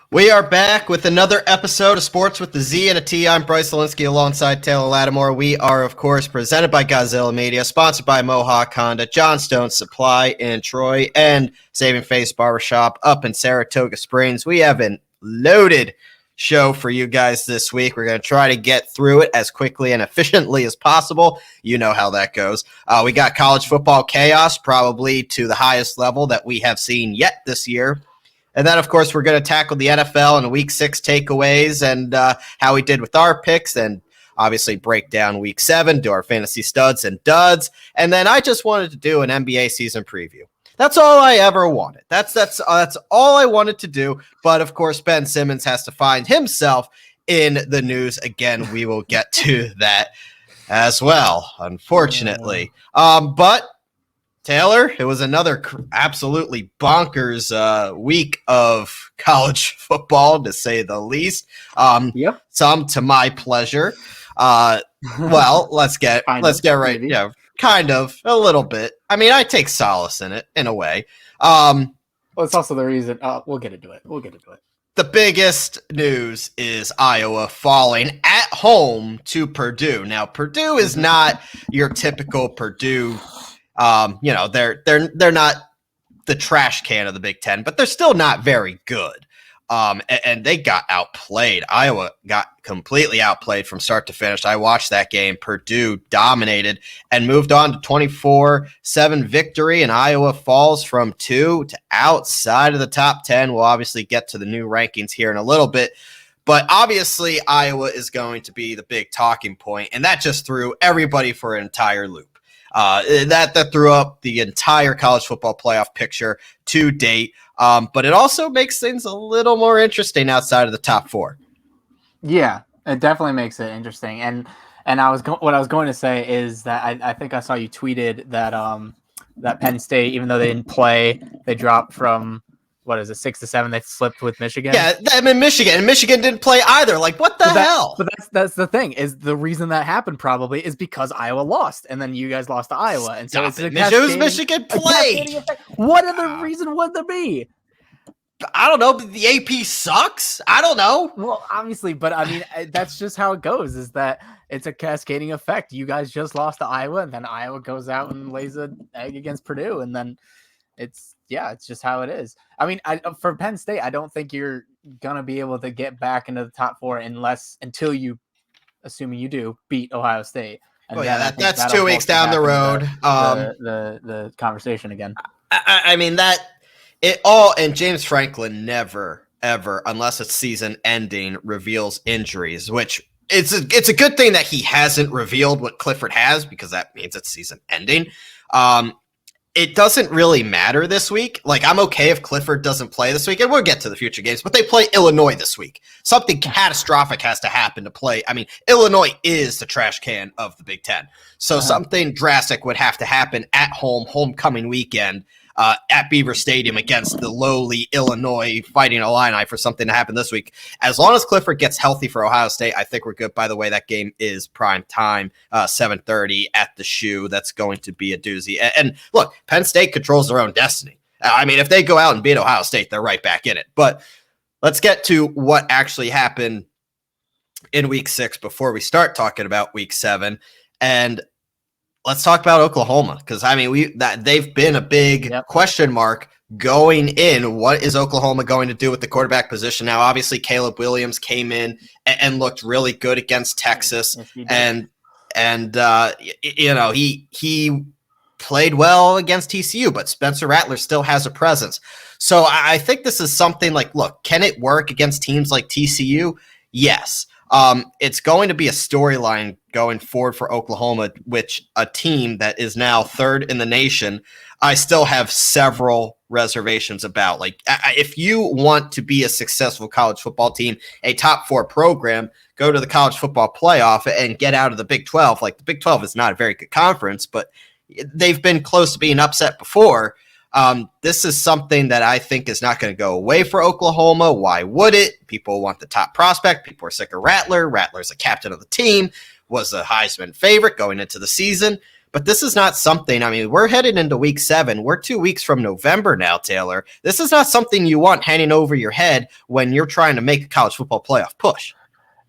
We are back with another episode of Sports with the Z and a T. I'm Bryce Taylor alongside Taylor Lattimore. We are, of course, presented by Gozilla Media, sponsored by Mohawk Honda, Johnstone Supply in Troy, and Saving Face Barbershop up in Saratoga Springs. We have a loaded show for you guys this week. We're going to try to get through it as quickly and efficiently as possible. You know how that goes. We got college football chaos, probably to the highest level that we have seen yet this year. And then, of course, we're going to tackle the NFL and Week 6 takeaways and how we did with our picks, and obviously break down Week 7, do our fantasy studs and duds. And then I just wanted to do an NBA season preview. That's all I ever wanted. That's all I wanted to do. But, of course, Ben Simmons has to find himself in the news. Again, we will get to that as well, unfortunately. But Taylor, it was another absolutely bonkers week of college football, to say the least. Yep. Some to my pleasure. Well, let's get right. Maybe. Yeah, kind of a little bit. I mean, I take solace in it in a way. Well, it's also the reason. We'll get into it. The biggest news is Iowa falling at home to Purdue. Now, Purdue is not your typical Purdue. They're not the trash can of the Big Ten, but they're still not very good. And they got outplayed. Iowa got completely outplayed from start to finish. I watched that game. Purdue dominated and moved on to 24-7 victory, and Iowa falls from 2 to outside of the top 10. We'll obviously get to the new rankings here in a little bit. But obviously, Iowa is going to be the big talking point, and that just threw everybody for an entire loop. That threw up the entire college football playoff picture to date. But it also makes things a little more interesting outside of the top 4. Yeah, it definitely makes it interesting. And what I was going to say is that I think I saw you tweeted that that Penn State, even though they didn't play, they dropped from 6 to 7. They slipped with Michigan. Yeah, I'm in Michigan, and Michigan didn't play either. Like, what the hell? But that's the thing, is the reason that happened probably is because Iowa lost, and then you guys lost to Iowa, and so it's who's Michigan played. What other reason would there be? I don't know. But the AP sucks. I don't know. Well, obviously, but I mean, that's just how it goes. Is that it's a cascading effect. You guys just lost to Iowa, and then Iowa goes out and lays an egg against Purdue, and then it's just how it is. I mean, for Penn State, I don't think you're gonna be able to get back into the top 4 until you, assuming you do, beat Ohio State. And that's 2 weeks down the road. The conversation again. I mean that it all, and James Franklin never ever, unless it's season ending, reveals injuries, which it's a good thing that he hasn't revealed what Clifford has, because that means it's season ending. It doesn't really matter this week. Like, I'm okay if Clifford doesn't play this week, and we'll get to the future games, but they play Illinois this week. Something catastrophic has to happen to play. I mean, Illinois is the trash can of the Big Ten. So something drastic would have to happen at home, homecoming weekend, at Beaver Stadium against the lowly Illinois Fighting Illini for something to happen this week. As long as Clifford gets healthy for Ohio State, I think we're good. By the way, that game is prime time, 7:30 at the Shoe. That's going to be a doozy. And look, Penn State controls their own destiny. I mean, if they go out and beat Ohio State, they're right back in it. But let's get to what actually happened in Week 6 before we start talking about Week 7. And let's talk about Oklahoma, because I mean they've been a big question mark going in. What is Oklahoma going to do with the quarterback position now? Obviously, Caleb Williams came in and looked really good against Texas, and he played well against TCU, but Spencer Rattler still has a presence. So I think this is something like, look, can it work against teams like TCU? Yes. It's going to be a storyline going forward for Oklahoma, which a team that is now 3rd in the nation, I still have several reservations about. Like, if you want to be a successful college football team, a top 4 program, go to the college football playoff and get out of the Big 12. Like, the Big 12 is not a very good conference, but they've been close to being upset before. This is something that I think is not going to go away for Oklahoma. Why would it? People want the top prospect. People are sick of Rattler. Rattler's the captain of the team, was a Heisman favorite going into the season. But this is not something, I mean, we're headed into week 7. We're 2 weeks from November now, Taylor. This is not something you want hanging over your head when you're trying to make a college football playoff push.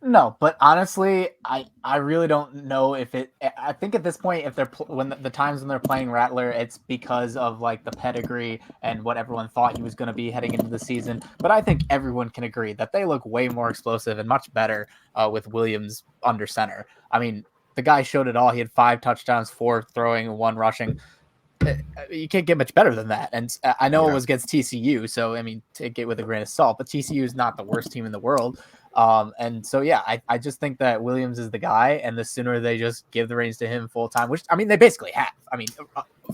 No, but honestly, I really don't know if it. I think at this point, if they're when the times when they're playing Rattler, it's because of like the pedigree and what everyone thought he was going to be heading into the season. But I think everyone can agree that they look way more explosive and much better with Williams under center. I mean, the guy showed it all. He had 5 touchdowns, 4 throwing, 1 rushing. You can't get much better than that. And I know it was against TCU, so I mean, take it with a grain of salt. But TCU is not the worst team in the world. And so, yeah, I just think that Williams is the guy, and the sooner they just give the reins to him full time, which I mean, they basically have. I mean,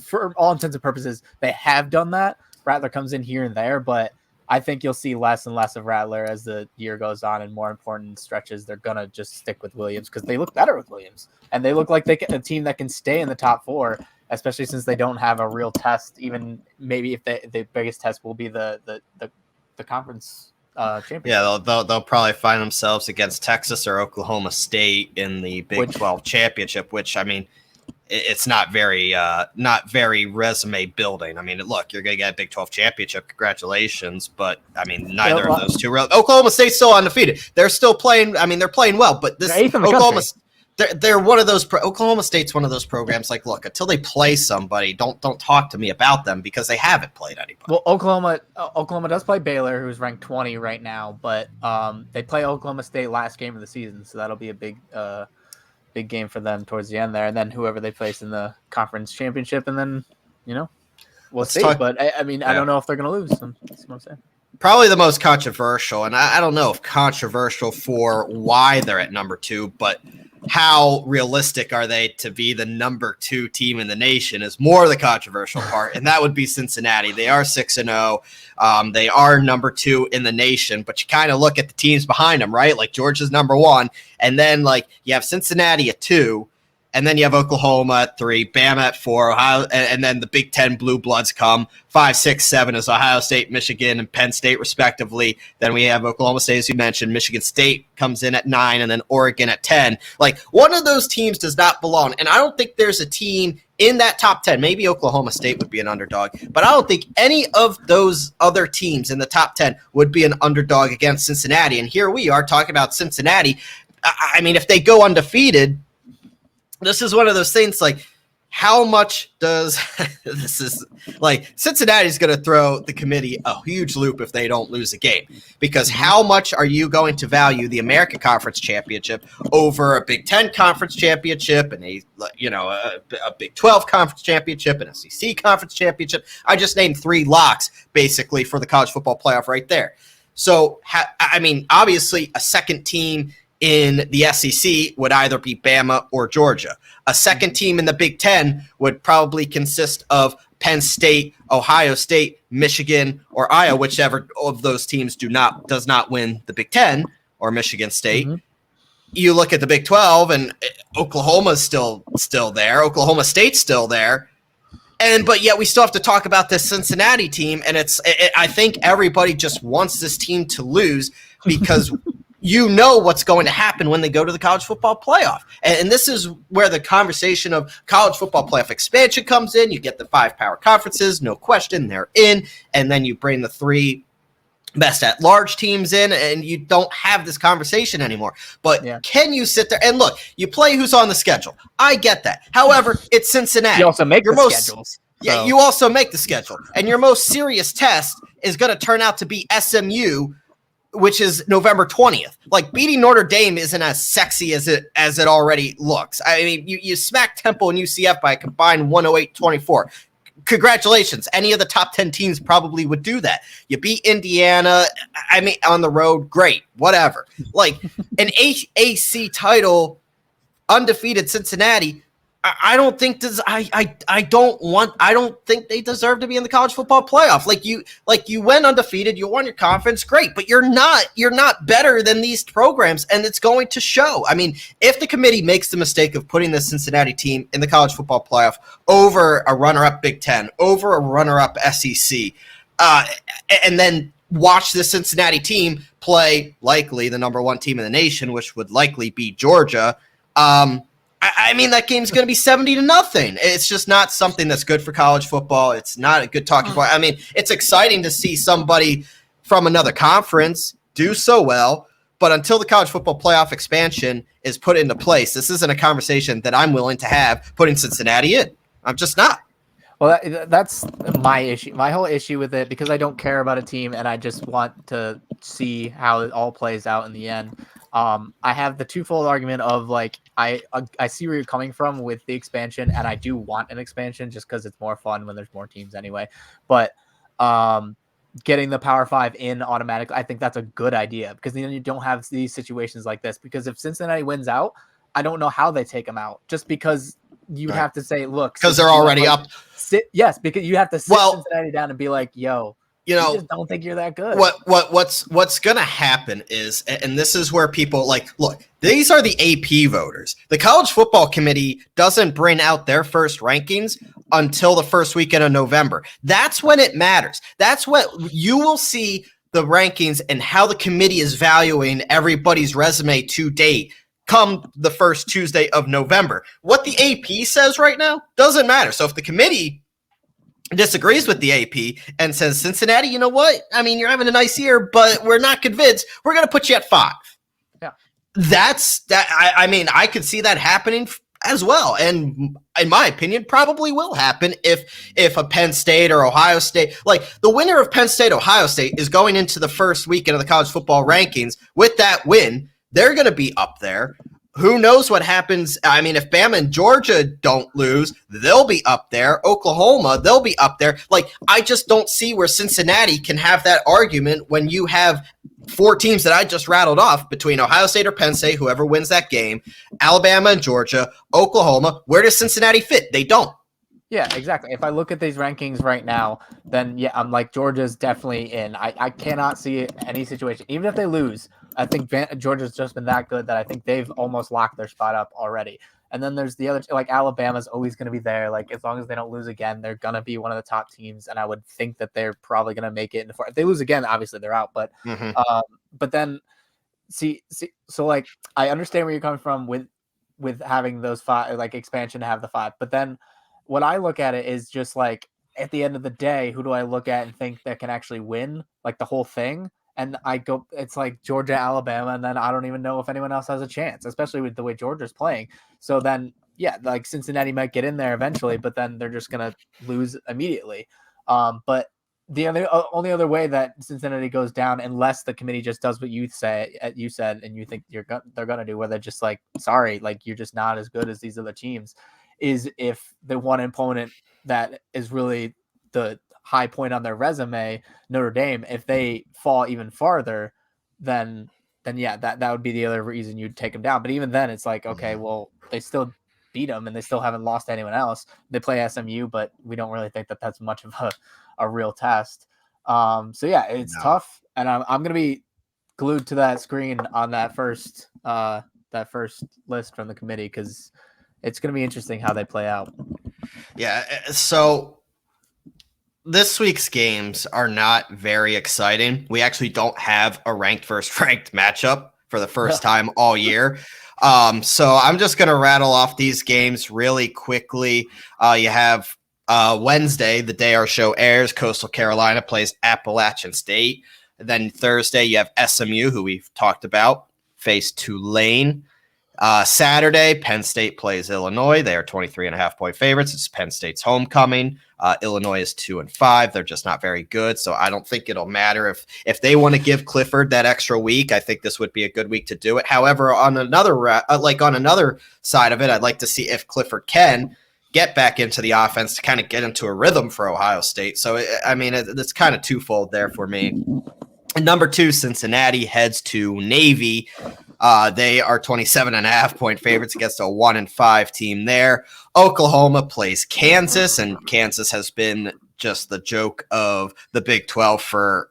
for all intents and purposes, they have done that. Rattler comes in here and there, but I think you'll see less and less of Rattler as the year goes on, and more important stretches, they're going to just stick with Williams because they look better with Williams, and they look like a team that can stay in the top 4, especially since they don't have a real test. Even maybe if the biggest test will be the conference championship. Yeah, they'll probably find themselves against Texas or Oklahoma State in the Big 12 championship, which I mean, it's not very resume building. I mean, look, you're going to get a Big 12 championship. Congratulations. But I mean, neither of those two. Oklahoma State's still undefeated. They're still playing. I mean, they're playing well, but this Oklahoma, they're one of those. Oklahoma State's one of those programs. Like, look, until they play somebody, don't talk to me about them because they haven't played anybody. Well, Oklahoma does play Baylor, who's ranked 20 right now, but they play Oklahoma State last game of the season, so that'll be a big game for them towards the end there, and then whoever they place in the conference championship, and then we'll see. But I mean, I don't know if they're going to lose. That's what I'm saying. Probably the most controversial, and I don't know if controversial for why they're at number 2, but how realistic are they to be the number 2 team in the nation is more the controversial part, and that would be Cincinnati. They are 6-0. They are number 2 in the nation, but you kind of look at the teams behind them, right? Like Georgia's number 1, and then like you have Cincinnati at 2, and then you have Oklahoma at 3, Bama at 4, Ohio, and then the Big Ten Blue Bloods come 5, 6, 7 is Ohio State, Michigan, and Penn State respectively. Then we have Oklahoma State, as you mentioned. Michigan State comes in at 9, and then Oregon at 10. Like, one of those teams does not belong, and I don't think there's a team in that top 10. Maybe Oklahoma State would be an underdog, but I don't think any of those other teams in the top 10 would be an underdog against Cincinnati. And here we are talking about Cincinnati. I mean, if they go undefeated, this is one of those things like, how much does this is like Cincinnati's going to throw the committee a huge loop if they don't lose a game, because how much are you going to value the American Conference Championship over a Big Ten Conference Championship and a Big 12 Conference Championship and SEC Conference Championship? I just named 3 locks basically for the college football playoff right there. So, I mean, obviously a second team in the SEC would either be Bama or Georgia. A second team in the Big Ten would probably consist of Penn State, Ohio State, Michigan, or Iowa, whichever of those teams does not win the Big Ten, or Michigan State. Mm-hmm. You look at the Big 12, and Oklahoma's still there. Oklahoma State's still there. But yet we still have to talk about this Cincinnati team, and I think everybody just wants this team to lose because you know what's going to happen when they go to the college football playoff. And this is where the conversation of college football playoff expansion comes in. You get the 5 power conferences, no question, they're in. And then you bring the 3 best at-large teams in, and you don't have this conversation anymore. But Can you sit there and look, you play who's on the schedule. I get that. However, it's Cincinnati. You also make the schedules. Yeah, you also make the schedule. And your most serious test is going to turn out to be SMU, which is November 20th. Like, beating Notre Dame isn't as sexy as it already looks. I mean, you smack Temple and UCF by a combined 108-24. Congratulations. Any of the top 10 teams probably would do that. You beat Indiana, I mean, on the road, great, whatever. Like, an AAC title, undefeated Cincinnati, I don't think I don't think they deserve to be in the college football playoff. Like you went undefeated, you won your conference, great, but you're not better than these programs, and it's going to show. I mean, if the committee makes the mistake of putting the Cincinnati team in the college football playoff over a runner-up Big Ten, over a runner-up SEC, and then watch the Cincinnati team play likely the number 1 team in the nation, which would likely be Georgia, I mean, that game's going to be 70-0. It's just not something that's good for college football. It's not a good talking point. I mean, it's exciting to see somebody from another conference do so well, but until the college football playoff expansion is put into place, this isn't a conversation that I'm willing to have putting Cincinnati in. I'm just not. Well, that's my issue. My whole issue with it, because I don't care about a team and I just want to see how it all plays out in the end. I have the twofold argument of like I see where you're coming from with the expansion, and I do want an expansion just because it's more fun when there's more teams anyway. But getting the Power 5 in automatically, I think that's a good idea, because then you don't have these situations like this. Because if Cincinnati wins out, I don't know how they take them out, just because you would have to say, look, because they're already up. Yes, because you have to sit Cincinnati down and be like, yo, you know, I just don't think you're that good. What's going to happen is, and this is where people like, look, these are the AP voters. The College Football Committee doesn't bring out their first rankings until the first weekend of November. That's when it matters. That's what you will see, the rankings and how the committee is valuing everybody's resume to date come the first Tuesday of November. What the AP says right now doesn't matter. So if the committee disagrees with the AP and says, Cincinnati, you know what? I mean, you're having a nice year, but we're not convinced. We're going to put you at 5. Yeah. That's that. I mean, I could see that happening as well. And in my opinion, probably will happen if a Penn State or Ohio State, like the winner of Penn State, Ohio State is going into the first weekend of the college football rankings with that win. They're going to be up there. Who knows what happens? I mean, if Bama and Georgia don't lose, they'll be up there. Oklahoma, they'll be up there. Like, I just don't see where Cincinnati can have that argument when you have 4 teams that I just rattled off between Ohio State or Penn State, whoever wins that game, Alabama and Georgia, Oklahoma. Where does Cincinnati fit? They don't. Yeah, exactly. If I look at these rankings right now, then yeah, I'm like, Georgia's definitely in. I cannot see any situation, even if they lose. I think Georgia's just been that good that I think they've almost locked their spot up already. And then there's the other, like Alabama's always going to be there. Like, as long as they don't lose again, they're going to be one of the top teams. And I would think that they're probably going to make it. If they lose again, obviously they're out. But but then see, so like, I understand where you're coming from with having those 5, like expansion to have the 5. But then what I look at it is just like, at the end of the day, who do I look at and think that can actually win like the whole thing? And I go, it's like Georgia, Alabama, and then I don't even know if anyone else has a chance, especially with the way Georgia's playing. So then, yeah, like Cincinnati might get in there eventually, but then they're just going to lose immediately. But the only other way that Cincinnati goes down, unless the committee just does what you said, and you think they're going to do, where they're just like, sorry, like you're just not as good as these other teams, is if the one opponent that is really the high point on their resume, Notre Dame, if they fall even farther, then yeah, that would be the other reason you'd take them down. But even then, it's like, okay, well, they still beat them and they still haven't lost to anyone else. They play SMU, but we don't really think that that's much of a real test. So yeah, it's tough, and I'm going to be glued to that screen on that first list from the committee, because it's going to be interesting how they play out. Yeah, so this week's games are not very exciting. We actually don't have a ranked versus ranked matchup for the first time all year. So I'm just going to rattle off these games really quickly. You have Wednesday, the day our show airs, Coastal Carolina plays Appalachian State. And then Thursday, you have SMU, who we've talked about, face Tulane. Saturday, Penn State plays Illinois. They are 23.5-point favorites. It's Penn State's homecoming. Illinois is 2-5. They're just not very good, so I don't think it'll matter if they want to give Clifford that extra week. I think this would be a good week to do it. However, on another side of it, I'd like to see if Clifford can get back into the offense to kind of get into a rhythm for Ohio State. So I mean, it's kind of twofold there for me. And number 2, Cincinnati heads to Navy. They are 27.5-point favorites against a 1-5 team there. Oklahoma plays Kansas, and Kansas has been just the joke of the Big 12 for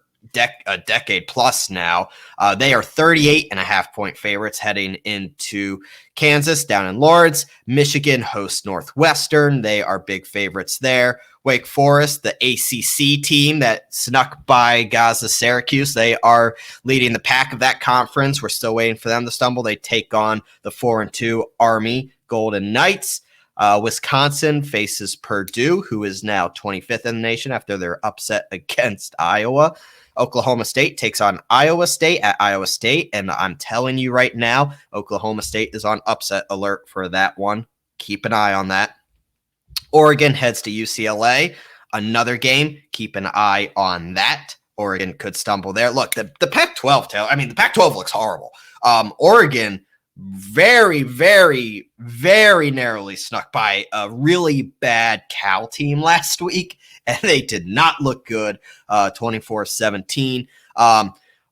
a decade plus now. They are 38.5-point favorites heading into Kansas down in Lawrence. Michigan hosts Northwestern. They are big favorites there. Wake Forest, the ACC team that snuck by Gaza Syracuse, they are leading the pack of that conference. We're still waiting for them to stumble. They take on the 4-2 Army Golden Knights. Wisconsin faces Purdue, who is now 25th in the nation after their upset against Iowa. Oklahoma State takes on Iowa State at Iowa State, and I'm telling you right now, Oklahoma State is on upset alert for that one. Keep an eye on that. Oregon heads to UCLA. Another game. Keep an eye on that. Oregon could stumble there. Look, the Pac-12, Taylor, I mean, the Pac-12 looks horrible. Oregon very, very, very narrowly snuck by a really bad Cal team last week, and they did not look good, 24-17.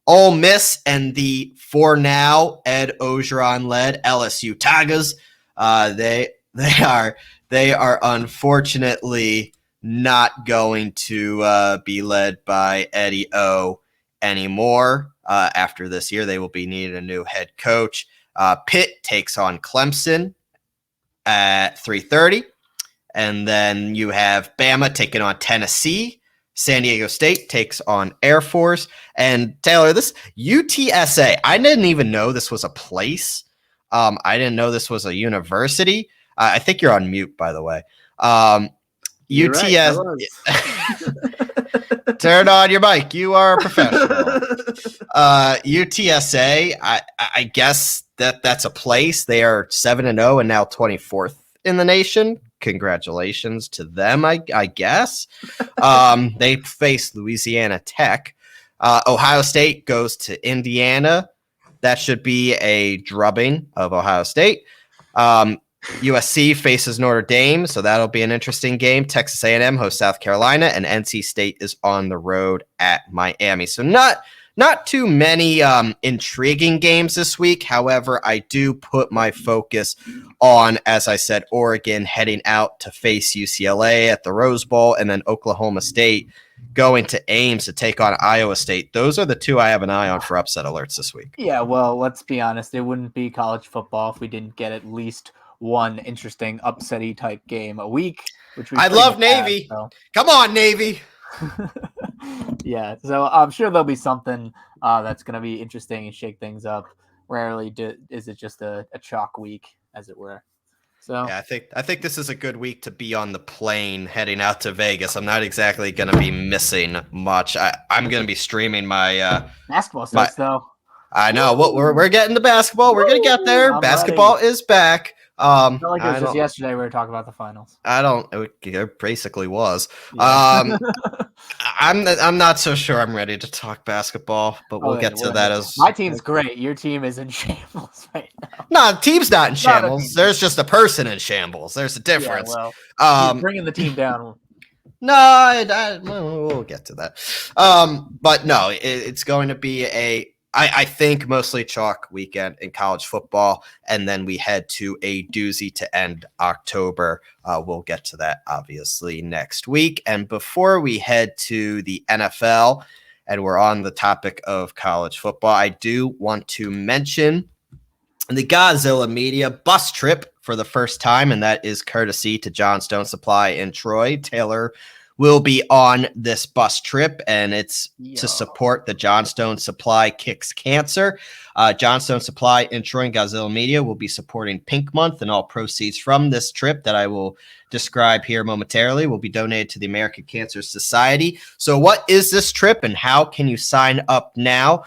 Ole Miss and the, for now, Ed Ogeron-led LSU Tigers, they are unfortunately not going to be led by Eddie O anymore. After this year, they will be needing a new head coach. Pitt takes on Clemson at 3:30. And then you have Bama taking on Tennessee. San Diego State takes on Air Force. And Taylor, this UTSA, I didn't even know this was a place. I didn't know this was a university. I think you're on mute, by the way. UTS. Right, turn on your mic. You are a professional. UTSA, I guess that's a place. They are 7-0 and now 24th in the nation. Congratulations to them, I guess. They face Louisiana Tech. Ohio State goes to Indiana. That should be a drubbing of Ohio State. USC faces Notre Dame, so that'll be an interesting game. Texas A&M hosts South Carolina, and NC State is on the road at Miami. So not too many intriguing games this week. However, I do put my focus on, as I said, Oregon heading out to face UCLA at the Rose Bowl, and then Oklahoma State going to Ames to take on Iowa State. Those are the two I have an eye on for upset alerts this week. Yeah, well, let's be honest. It wouldn't be college football if we didn't get at least one interesting upsetty type game a week. Which I love Navy. So. Come on, Navy. Yeah, so I'm sure there'll be something that's going to be interesting and shake things up. Rarely is it just a chalk week, as it were. So yeah, I think this is a good week to be on the plane heading out to Vegas. I'm not exactly going to be missing much. I'm going to be streaming my basketball stuff, though. I know. We're getting to basketball. We're going to get there. Basketball is back. I felt like it was just yesterday we were talking about the finals. It basically was. Yeah. I'm not so sure I'm ready to talk basketball, but we'll get to that as my team's great. Your team is in shambles right now. No, the team's not in shambles. There's just a person in shambles. There's a difference. Yeah, well, bringing the team down. No, we'll get to that. But no, it's going to be I think mostly chalk weekend in college football, and then we head to a doozy to end October. We'll get to that obviously next week. And before we head to the NFL, and we're on the topic of college football, I do want to mention the Gozilla Media bus trip for the first time, and that is courtesy to Johnstone Supply in Troy. Taylor will be on this bus trip, and it's to support the Johnstone Supply Kicks Cancer. Johnstone Supply in Troy and Gozilla Media will be supporting Pink Month, and all proceeds from this trip that I will describe here momentarily will be donated to the American Cancer Society. So what is this trip, and how can you sign up now?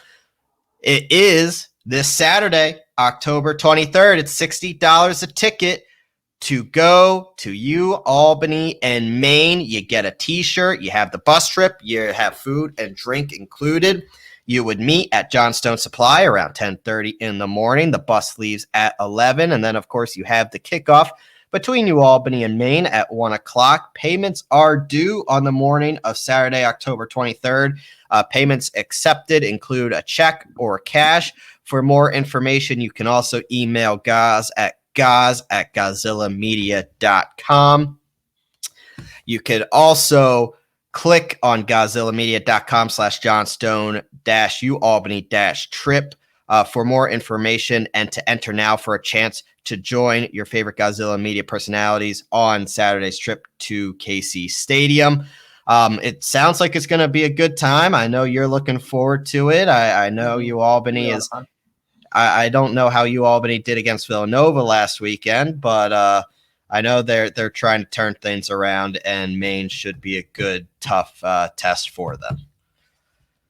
It is this Saturday, October 23rd. It's $60 a ticket to go to Albany and Maine. You get a t-shirt, you have the bus trip, you have food and drink included. You would meet at Johnstone Supply around 10:30 in the morning. The bus leaves at 11. And then, of course, you have the kickoff between Albany and Maine at 1 o'clock. Payments are due on the morning of Saturday, October 23rd. Payments accepted include a check or cash. For more information, you can also email Goz at gozillamedia.com. You could also click on gozillamedia.com/Johnstone-UAlbany-trip for more information and to enter now for a chance to join your favorite Gozilla Media personalities on Saturday's trip to KC Stadium. It sounds like it's going to be a good time. I know you're looking forward to it. I know Albany is. I don't know how UAlbany did against Villanova last weekend, but I know they're trying to turn things around, and Maine should be a good, tough test for them.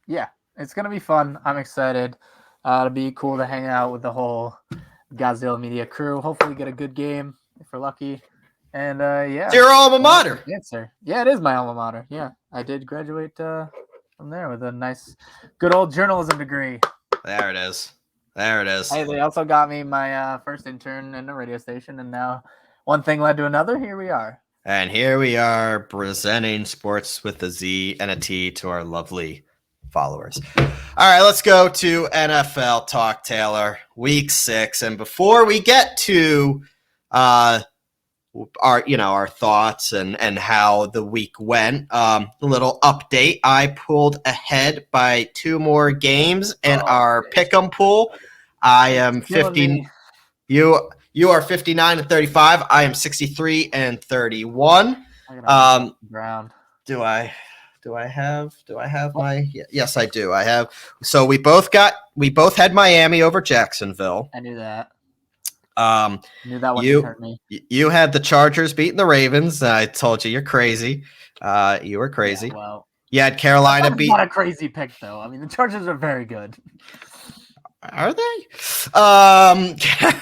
Yeah, it's going to be fun. I'm excited. It'll be cool to hang out with the whole Gozilla Media crew. Hopefully get a good game if we're lucky. And yeah. It's your alma mater. Answer. Yeah, it is my alma mater. Yeah, I did graduate from there with a nice, good old journalism degree. There it is. There it is. Hey, they also got me my first intern in a radio station, and now one thing led to another. Here we are. And here we are presenting Sports with a Z and a T to our lovely followers. All right, let's go to NFL talk, Taylor. Week 6, and before we get to our thoughts and how the week went, a little update. I pulled ahead by 2 more games in our pick'em pool. I am 50. You are 59 and 35. I am 63 and 31. Ground. Do I have my? Yes, I do. I have. So we both had Miami over Jacksonville. I knew that. Knew that one hurt me. You had the Chargers beating the Ravens. I told you you're crazy. You were crazy. Yeah, well, you had Carolina beat. Not a crazy pick though. I mean, the Chargers are very good. Are they?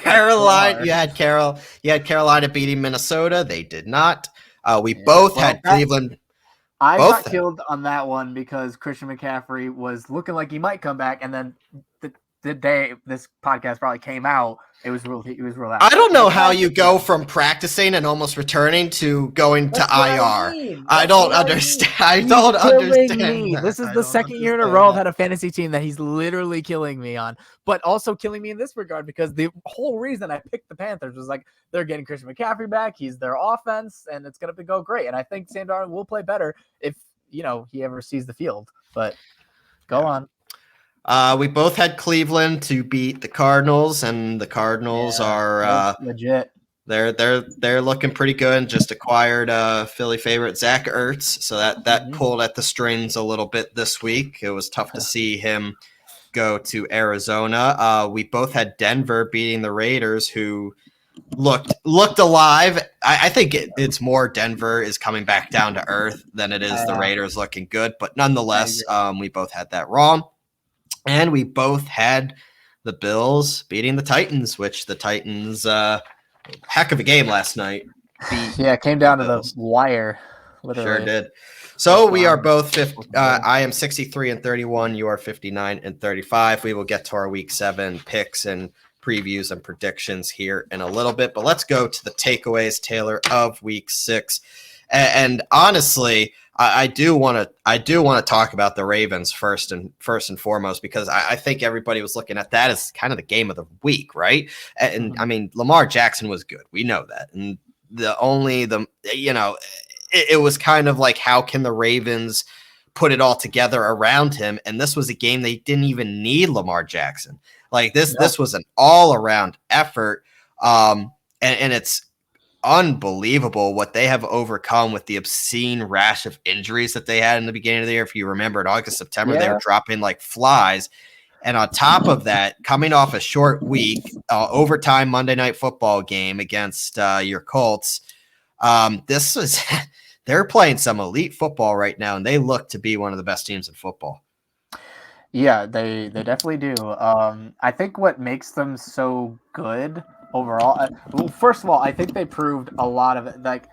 Carolina. You had Carolina beating Minnesota. They did not. We both had Cleveland. I got killed on that one because Christian McCaffrey was looking like he might come back, and then the day this podcast probably came out, he was ruled out. I don't know how you go from practicing and almost returning to going to IR. I don't understand. I don't understand. This is the second year in a row I've had a fantasy team that he's literally killing me on, but also killing me in this regard because the whole reason I picked the Panthers was like they're getting Christian McCaffrey back. He's their offense, and it's going to go great. And I think Sam Darnold will play better if he ever sees the field. But go on. We both had Cleveland to beat the Cardinals, and the Cardinals are legit. They're looking pretty good, and just acquired Philly favorite Zach Ertz, so that pulled at the strings a little bit this week. It was tough to see him go to Arizona. We both had Denver beating the Raiders, who looked alive. I think it's more Denver is coming back down to earth than it is the Raiders looking good, but nonetheless, we both had that wrong. And we both had the Bills beating the Titans, which the Titans, heck of a game last night. It came down to the wire. Literally. Sure did. So we are both I am 63 and 31. You are 59 and 35. We will get to our week 7 picks and previews and predictions here in a little bit. But let's go to the takeaways, Taylor, of week 6. And honestly, I do want to talk about the Ravens first and foremost, because I think everybody was looking at that as kind of the game of the week, right? And I mean, Lamar Jackson was good. We know that. And it was kind of like, how can the Ravens put it all together around him? And this was a game they didn't even need Lamar Jackson. Like this was an all around effort. And it's unbelievable what they have overcome with the obscene rash of injuries that they had in the beginning of the year. If you remember, in August, September, they were dropping like flies. And on top of that, coming off a short week, overtime Monday Night Football game against your Colts, they're playing some elite football right now, and they look to be one of the best teams in football. Yeah, they definitely do. I think what makes them so good overall, well, first of all, I think they proved a lot of it. Like,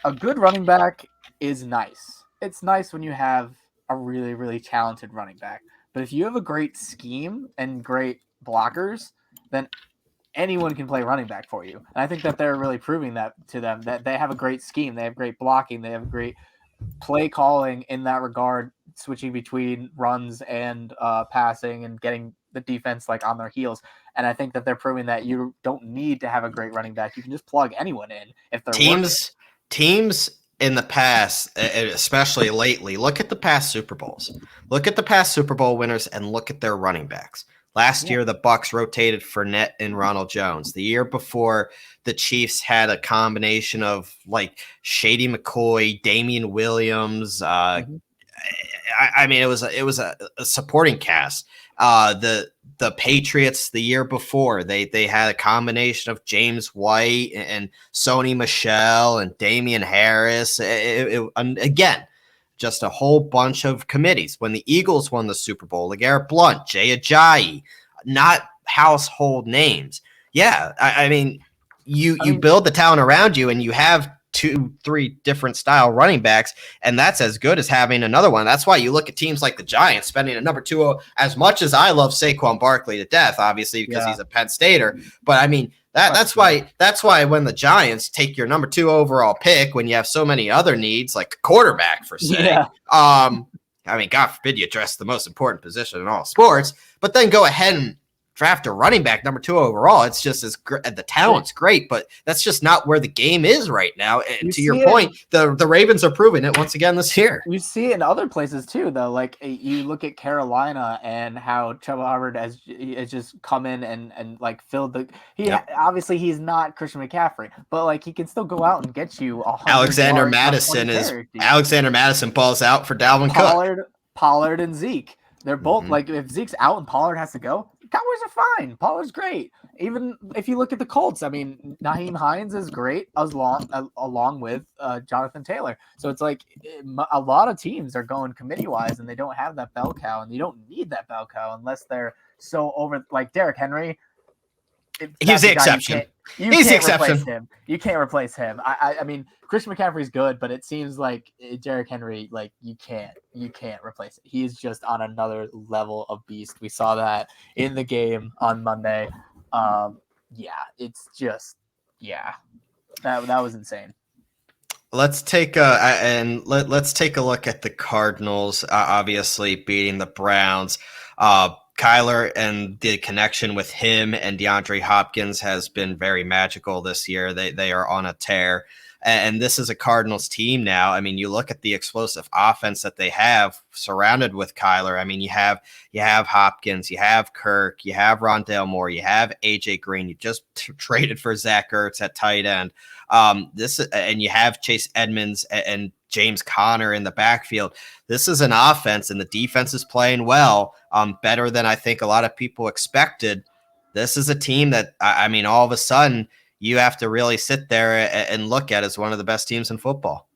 a good running back is nice. It's nice when you have a really, really talented running back. But if you have a great scheme and great blockers, then anyone can play running back for you. And I think that they're really proving that to them, that they have a great scheme. They have great blocking. They have great play calling in that regard, switching between runs and passing and getting the defense like on their heels. And I think that they're proving that you don't need to have a great running back. You can just plug anyone in if they're teams in the past, especially lately. Look at the past Super Bowls. Look at the past Super Bowl winners and look at their running backs. Last year, the Bucs rotated Fournette and Ronald Jones. The year before, the Chiefs had a combination of like Shady McCoy, Damian Williams. I mean, it was a supporting cast. The the Patriots the year before, they had a combination of James White and Sony Michel and Damian Harris. And again, just a whole bunch of committees. When the Eagles won the Super Bowl, LeGarrette Blount, Jay Ajayi, not household names. Yeah, I mean, you build the talent around you, and you have 2-3 different style running backs, and that's as good as having another one. That's why you look at teams like the Giants spending a number 2. As much as I love Saquon Barkley to death, obviously because he's a Penn Stater, but I mean that's why when the Giants take your number 2 overall pick, when you have so many other needs like quarterback for say, I mean, God forbid you address the most important position in all sports, but then go ahead and draft a running back number 2 overall. It's just the talent's great, but that's just not where the game is right now. And to your point, the Ravens are proving it once again this year. You see it in other places too, though. Like you look at Carolina and how Chuba Hubbard has just come in and like filled the. Obviously he's not Christian McCaffrey, but like he can still go out and get you. Alexander Madison balls out for Dalvin Cook. Pollard and Zeke. They're both like if Zeke's out and Pollard has to go, Cowboys are fine. Pollard's great. Even if you look at the Colts, I mean, Nyheim Hines is great along with Jonathan Taylor. So it's like a lot of teams are going committee-wise, and they don't have that bell cow, and you don't need that bell cow unless they're so over. Like Derrick Henry, he's the exception. He's the exception. You can't replace him. I mean, Christian McCaffrey's good, but it seems like Derrick Henry, like you can't replace it. He is just on another level of beast. We saw that in the game on Monday. It's just that was insane. Let's take let's take a look at the Cardinals. Obviously beating the Browns. Kyler and the connection with him and DeAndre Hopkins has been very magical this year. They are on a tear. And this is a Cardinals team now. I mean, you look at the explosive offense that they have surrounded with Kyler. I mean, you have Hopkins, you have Kirk, you have Rondale Moore, you have AJ Green. You just traded for Zach Ertz at tight end. And you have Chase Edmonds and James Conner in the backfield. This is an offense, and the defense is playing well, better than I think a lot of people expected. This is a team that, I mean, all of a sudden you have to really sit there and look at as one of the best teams in football.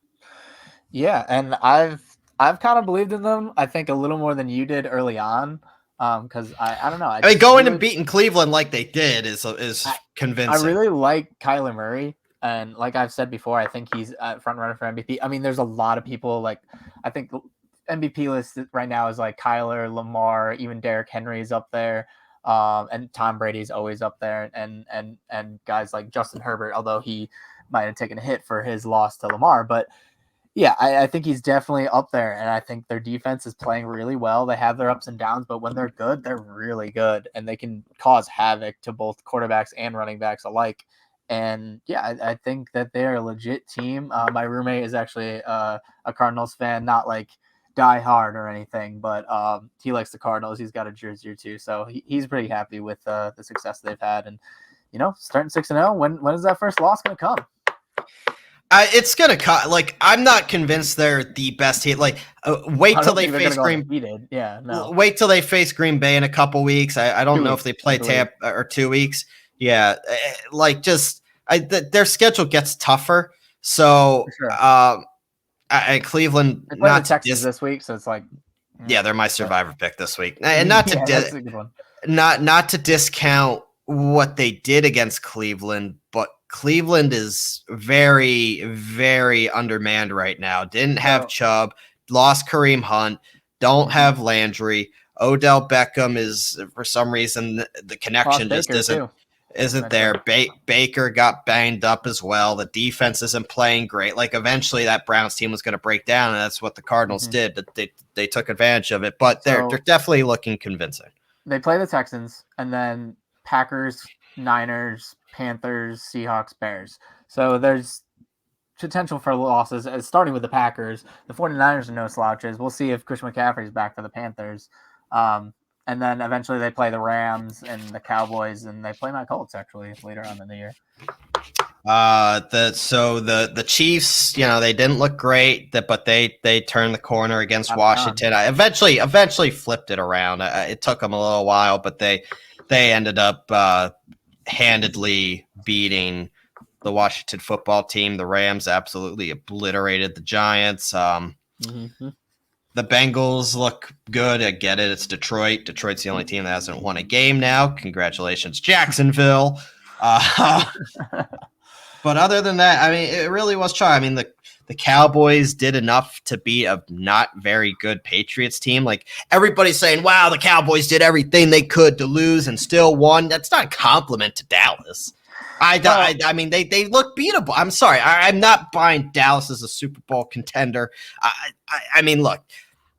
Yeah, and I've kind of believed in them. I think a little more than you did early on, because I don't know. I mean, going and beating Cleveland like they did is convincing. I really like Kyler Murray. And like I've said before, I think he's front runner for MVP. I mean, there's a lot of people like I think MVP list right now is like Kyler, Lamar, even Derrick Henry is up there, and Tom Brady's always up there, and guys like Justin Herbert, although he might have taken a hit for his loss to Lamar, but yeah, I think he's definitely up there, and I think their defense is playing really well. They have their ups and downs, but when they're good, they're really good, and they can cause havoc to both quarterbacks and running backs alike. And yeah, I think that they're a legit team. My roommate is actually a Cardinals fan, not like die hard or anything, but he likes the Cardinals. He's got a jersey or two, so he's pretty happy with the success they've had. And starting 6-0, when is that first loss going to come? It's gonna cut. Like, I'm not convinced they're the best team. Like, wait till they face Green. Wait till they face Green Bay in a couple weeks. I don't know if they play Tampa or 2 weeks. Yeah, like their schedule gets tougher. So, Cleveland not to Texas this week, so it's like, they're my survivor pick this week, and not to discount what they did against Cleveland, but Cleveland is very, very undermanned right now. Didn't have Chubb, lost Kareem Hunt, don't have Landry. Odell Beckham is, for some reason, the connection just isn't there. Baker got banged up as well. The defense isn't playing great. Like, eventually that Browns team was going to break down, and that's what the Cardinals did. They took advantage of it, but they're definitely looking convincing. They play the Texans, and then Packers, Niners, Panthers, Seahawks, Bears. So there's potential for losses, starting with the Packers. The 49ers are no slouches. We'll see if Christian McCaffrey is back for the Panthers. And then eventually they play the Rams and the Cowboys, and they play my Colts actually later on in the year. The Chiefs, they didn't look great, but they turned the corner against Washington. I eventually flipped it around. It took them a little while, but they ended up handedly beating the Washington football team. The Rams absolutely obliterated the Giants. Mm-hmm. The Bengals look good. I get it. It's Detroit. Detroit's the only team that hasn't won a game now. Congratulations, Jacksonville. But other than that, I mean, it really was try. I mean, the Cowboys did enough to beat a not very good Patriots team. Like, everybody's saying, wow, the Cowboys did everything they could to lose and still won. That's not a compliment to Dallas. I mean, they look beatable. I'm sorry. I'm not buying Dallas as a Super Bowl contender. I mean, look,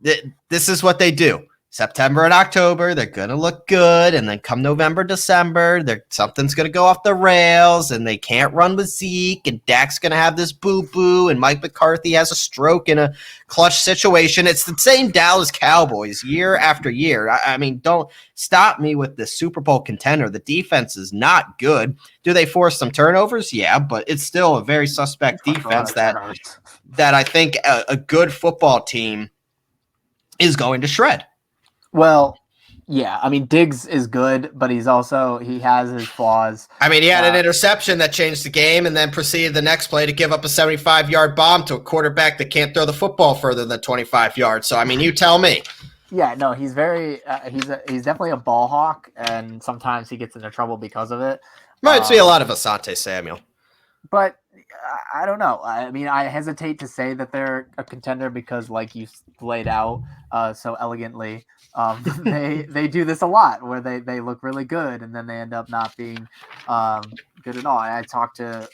this is what they do. September and October, they're going to look good. And then come November, December, something's going to go off the rails and they can't run with Zeke. And Dak's going to have this boo-boo. And Mike McCarthy has a stroke in a clutch situation. It's the same Dallas Cowboys year after year. I mean, don't stop me with the Super Bowl contender. The defense is not good. Do they force some turnovers? Yeah, but it's still a very suspect defense that I think a good football team is going to shred. Well, yeah. I mean, Diggs is good, but he has his flaws. I mean, he had an interception that changed the game and then proceeded the next play to give up a 75-yard bomb to a quarterback that can't throw the football further than 25 yards. So, I mean, you tell me. Yeah, no, he's very he's definitely a ball hawk, and sometimes he gets into trouble because of it. Reminds me a lot of Asante Samuel. But I don't know. I mean, I hesitate to say that they're a contender because, like you laid out so elegantly, they do this a lot where they look really good and then they end up not being good at all. I talked to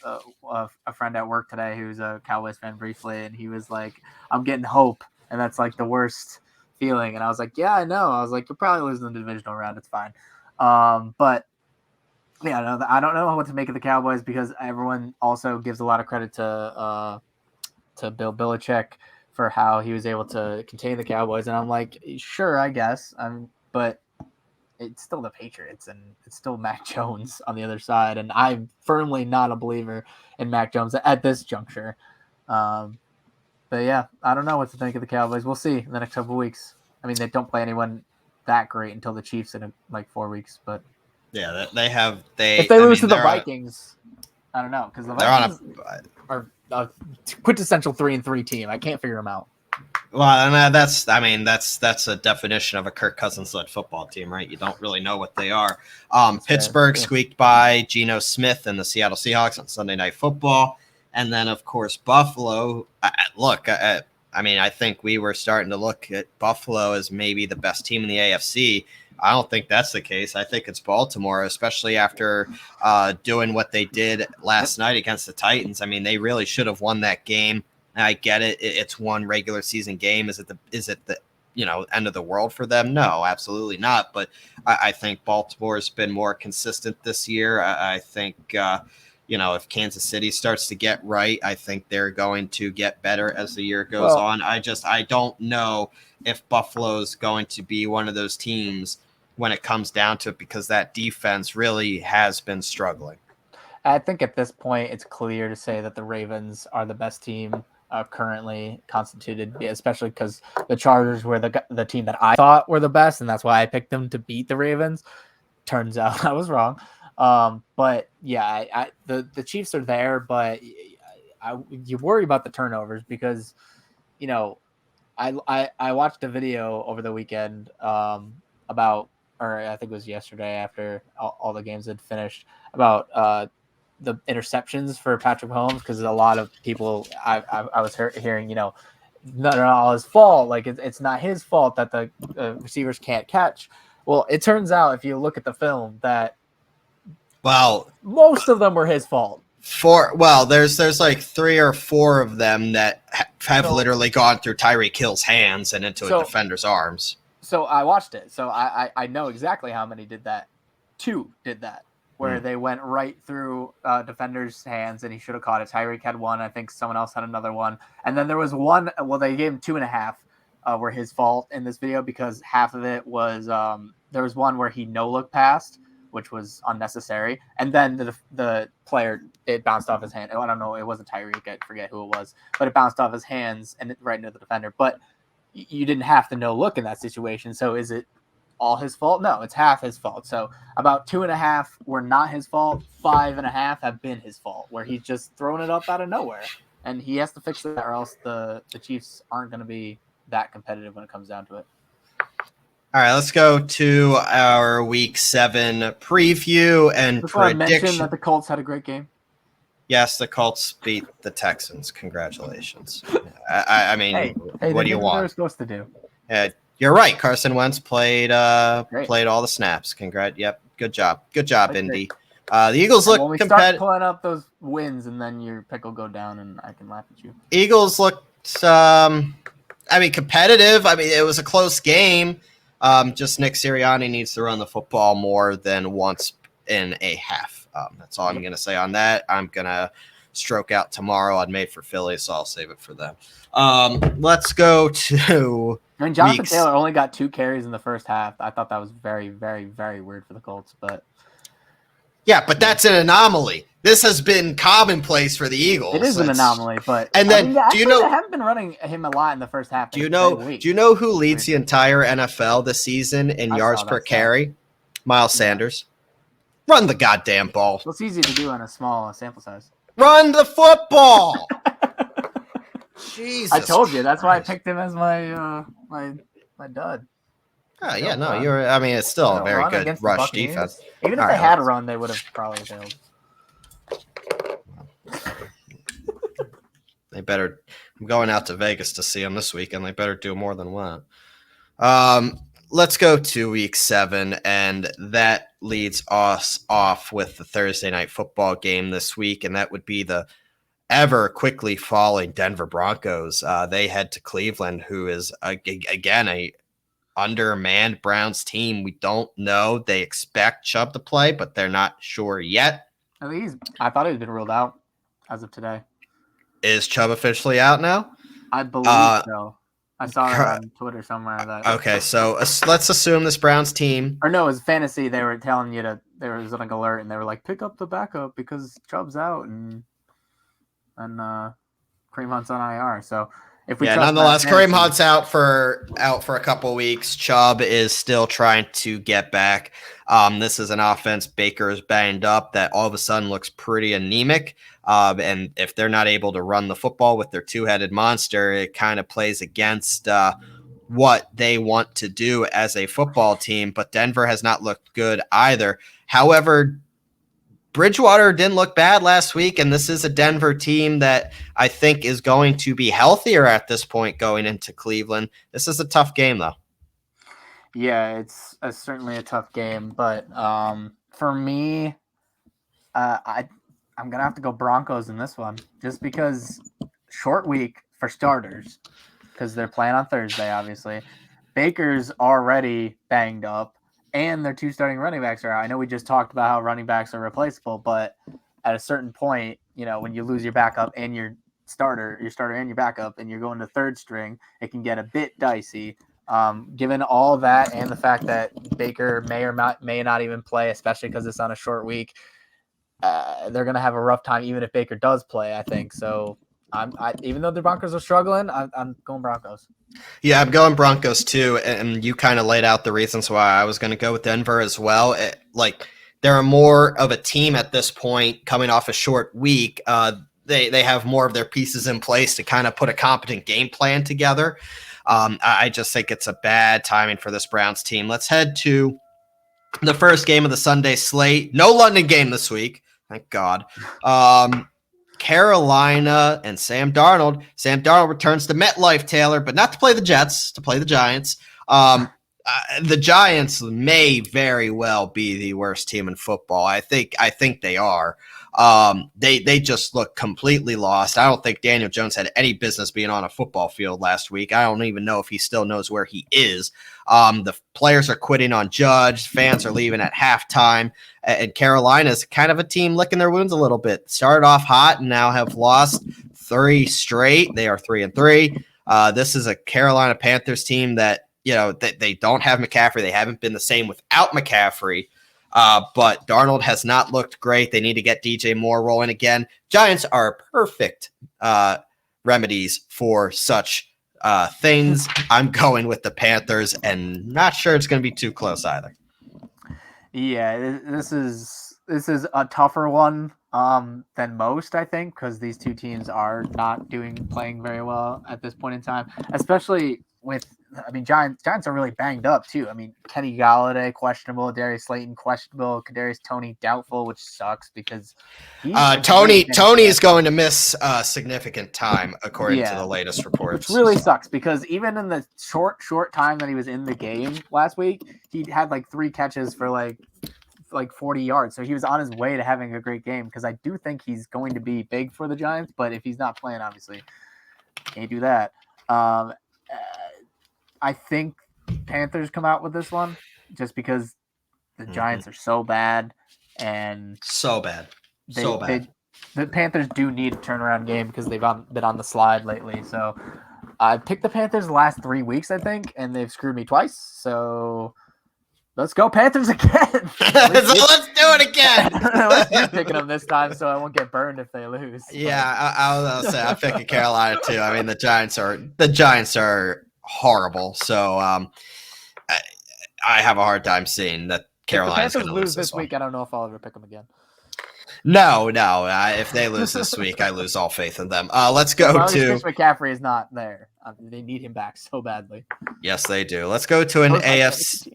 a friend at work today who's a Cowboys fan briefly, and he was like, "I'm getting hope," and that's like the worst feeling. And I was like, "Yeah, I know." I was like, "You're probably losing the divisional round. It's fine." But yeah, no, I don't know what to make of the Cowboys because everyone also gives a lot of credit to Bill Belichick for how he was able to contain the Cowboys, and I'm like, sure, I guess, but it's still the Patriots, and it's still Mac Jones on the other side, and I'm firmly not a believer in Mac Jones at this juncture. But yeah, I don't know what to think of the Cowboys. We'll see in the next couple of weeks. I mean, they don't play anyone that great until the Chiefs in like 4 weeks, but. Yeah, if they lose to the Vikings, I don't know, because the Vikings are a quintessential 3-3 team. I can't figure them out. Well, and that's a definition of a Kirk Cousins-led football team, right? You don't really know what they are. Pittsburgh squeaked by Geno Smith and the Seattle Seahawks on Sunday Night Football, and then of course Buffalo. I think we were starting to look at Buffalo as maybe the best team in the AFC. I don't think that's the case. I think it's Baltimore, especially after doing what they did last night against the Titans. I mean, they really should have won that game. I get it. It's one regular season game. Is it the end of the world for them? No, absolutely not. But I think Baltimore's been more consistent this year. I think if Kansas City starts to get right, I think they're going to get better as the year goes on. I don't know if Buffalo's going to be one of those teams when it comes down to it, because that defense really has been struggling. I think at this point, it's clear to say that the Ravens are the best team currently constituted, especially because the Chargers were the team that I thought were the best, and that's why I picked them to beat the Ravens. Turns out I was wrong. But yeah, the Chiefs are there, but you worry about the turnovers because, I watched a video over the weekend about, or I think it was yesterday after all the games had finished, about the interceptions for Patrick Mahomes, because a lot of people I was hearing, not all his fault. Like it's not his fault that the receivers can't catch. Well, it turns out if you look at the film that most of them were his fault. There's like 3 or 4 of them that have literally gone through Tyreek Hill's hands and into a defender's arms. So I watched it. So I know exactly how many did that. 2 did that, where they went right through defender's hands, and he should have caught it. Tyreek had 1. I think someone else had another one. And then there was 1. Well, they gave him 2.5 were his fault in this video, because half of it was there was one where he no-look passed, which was unnecessary. And then the player, it bounced off his hand. Oh, I don't know. It wasn't Tyreek. I forget who it was, but it bounced off his hands and right into the defender. But you didn't have to no look in that situation. So is it all his fault? No, it's half his fault. So about 2.5 were not his fault. 5.5 have been his fault, where he's just throwing it up out of nowhere. And he has to fix that, or else the Chiefs aren't going to be that competitive when it comes down to it. All right, let's go to our Week 7 preview and Just want to mention prediction. that the Colts had a great game. Yes, the Colts beat the Texans. Congratulations. I mean, hey, what do you want? They were supposed to do. You're right. Carson Wentz played all the snaps. Yep. Good job. Good job, That's Indy. The Eagles look when we start pulling up those wins, and then your pick will go down, and I can laugh at you. Eagles looked, competitive. I mean, it was a close game. Just Nick Sirianni needs to run the football more than once in a half. That's all I'm going to say on that. I'm going to stroke out tomorrow on Made for Philly, so I'll save it for them. Let's go to Jonathan Taylor only got 2 carries in the first half. I thought that was very, very, very weird for the Colts. But that's an anomaly. This has been commonplace for the Eagles. It is an anomaly, but do you know? They haven't been running him a lot in the first half. Do you know who leads the entire NFL this season in yards per carry? Miles Sanders. Run the goddamn ball. Well, it's easy to do on a small sample size. Run the football. Jesus. I told you. That's why I picked him as my my dud. Oh, yeah, no, it's still a very good rush defense. Even if they had a run, they would have probably failed. They better. I'm going out to Vegas to see them this weekend. They better do more than one. Let's go to Week 7, and that leads us off with the Thursday night football game this week, and that would be the ever quickly falling Denver Broncos. They head to Cleveland, who is again a undermanned Browns team. We don't know. They expect Chubb to play, but they're not sure yet. I thought he'd been ruled out as of today. Is Chubb officially out now? I believe so. I saw it on Twitter somewhere. Okay, so let's assume this Browns team. Or no, it was fantasy. They were telling you there was an alert, and they were like, pick up the backup because Chubb's out and Kareem Hunt's on IR. So if we nonetheless, Kareem Hunt's out for a couple of weeks. Chubb is still trying to get back. This is an offense Baker is banged up that all of a sudden looks pretty anemic. And if they're not able to run the football with their two-headed monster, it kind of plays against what they want to do as a football team. But Denver has not looked good either. However, Bridgewater didn't look bad last week, and this is a Denver team that I think is going to be healthier at this point going into Cleveland. This is a tough game, though. Yeah, it's certainly a tough game, but for me, I'm going to have to go Broncos in this one, just because short week for starters, because they're playing on Thursday, obviously. Baker's already banged up, and their 2 starting running backs are out. I know we just talked about how running backs are replaceable, but at a certain point, when you lose your backup and your starter and your backup, and you're going to third string, it can get a bit dicey. Given all that and the fact that Baker may not even play, especially because it's on a short week, they're going to have a rough time even if Baker does play, I think. So even though the Broncos are struggling, I'm going Broncos. Yeah, I'm going Broncos too, and you kind of laid out the reasons why I was going to go with Denver as well. They're more of a team at this point coming off a short week. They have more of their pieces in place to kind of put a competent game plan together. I just think it's a bad timing for this Browns team. Let's head to the first game of the Sunday slate. No London game this week. Thank God. Carolina and Sam Darnold. Sam Darnold returns to MetLife, Taylor, but not to play the Jets, to play the Giants. The Giants may very well be the worst team in football. I think they are. They just look completely lost. I don't think Daniel Jones had any business being on a football field last week. I don't even know if he still knows where he is. The players are quitting on Judge. Fans are leaving at halftime. And Carolina's kind of a team licking their wounds a little bit. Started off hot and now have lost 3 straight. They are 3-3. This is a Carolina Panthers team that, they don't have McCaffrey. They haven't been the same without McCaffrey. But Darnold has not looked great. They need to get DJ Moore rolling again. Giants are perfect remedies for such things. I'm going with the Panthers, and not sure it's going to be too close either. Yeah, this is a tougher one than most, I think, because these two teams are not playing very well at this point in time, especially with. I mean, Giants are really banged up too. I mean, Kenny Galladay questionable, Darius Slayton questionable, Kadarius Toney doubtful, which sucks because Tony is going to miss significant time according to the latest reports. Which really sucks because even in the short time that he was in the game last week, he had like 3 catches for like 40 yards. So he was on his way to having a great game because I do think he's going to be big for the Giants, but if he's not playing, obviously can't do that. I think Panthers come out with this one just because the Giants are so bad and the Panthers do need a turnaround game because they've been on the slide lately. So I picked the Panthers the last 3 weeks, I think, and they've screwed me twice. So let's go Panthers again. Let's do it again. Let's keep picking them this time so I won't get burned if they lose. Yeah, I'll say I'm picking Carolina too. I mean, the Giants are horrible. So I have a hard time seeing that Carolina's going to lose this week. I don't know if I'll ever pick them again. No. If they lose this week, I lose all faith in them. Let's go to Chris McCaffrey is not there. They need him back so badly. Yes, they do. Let's go to an AFC.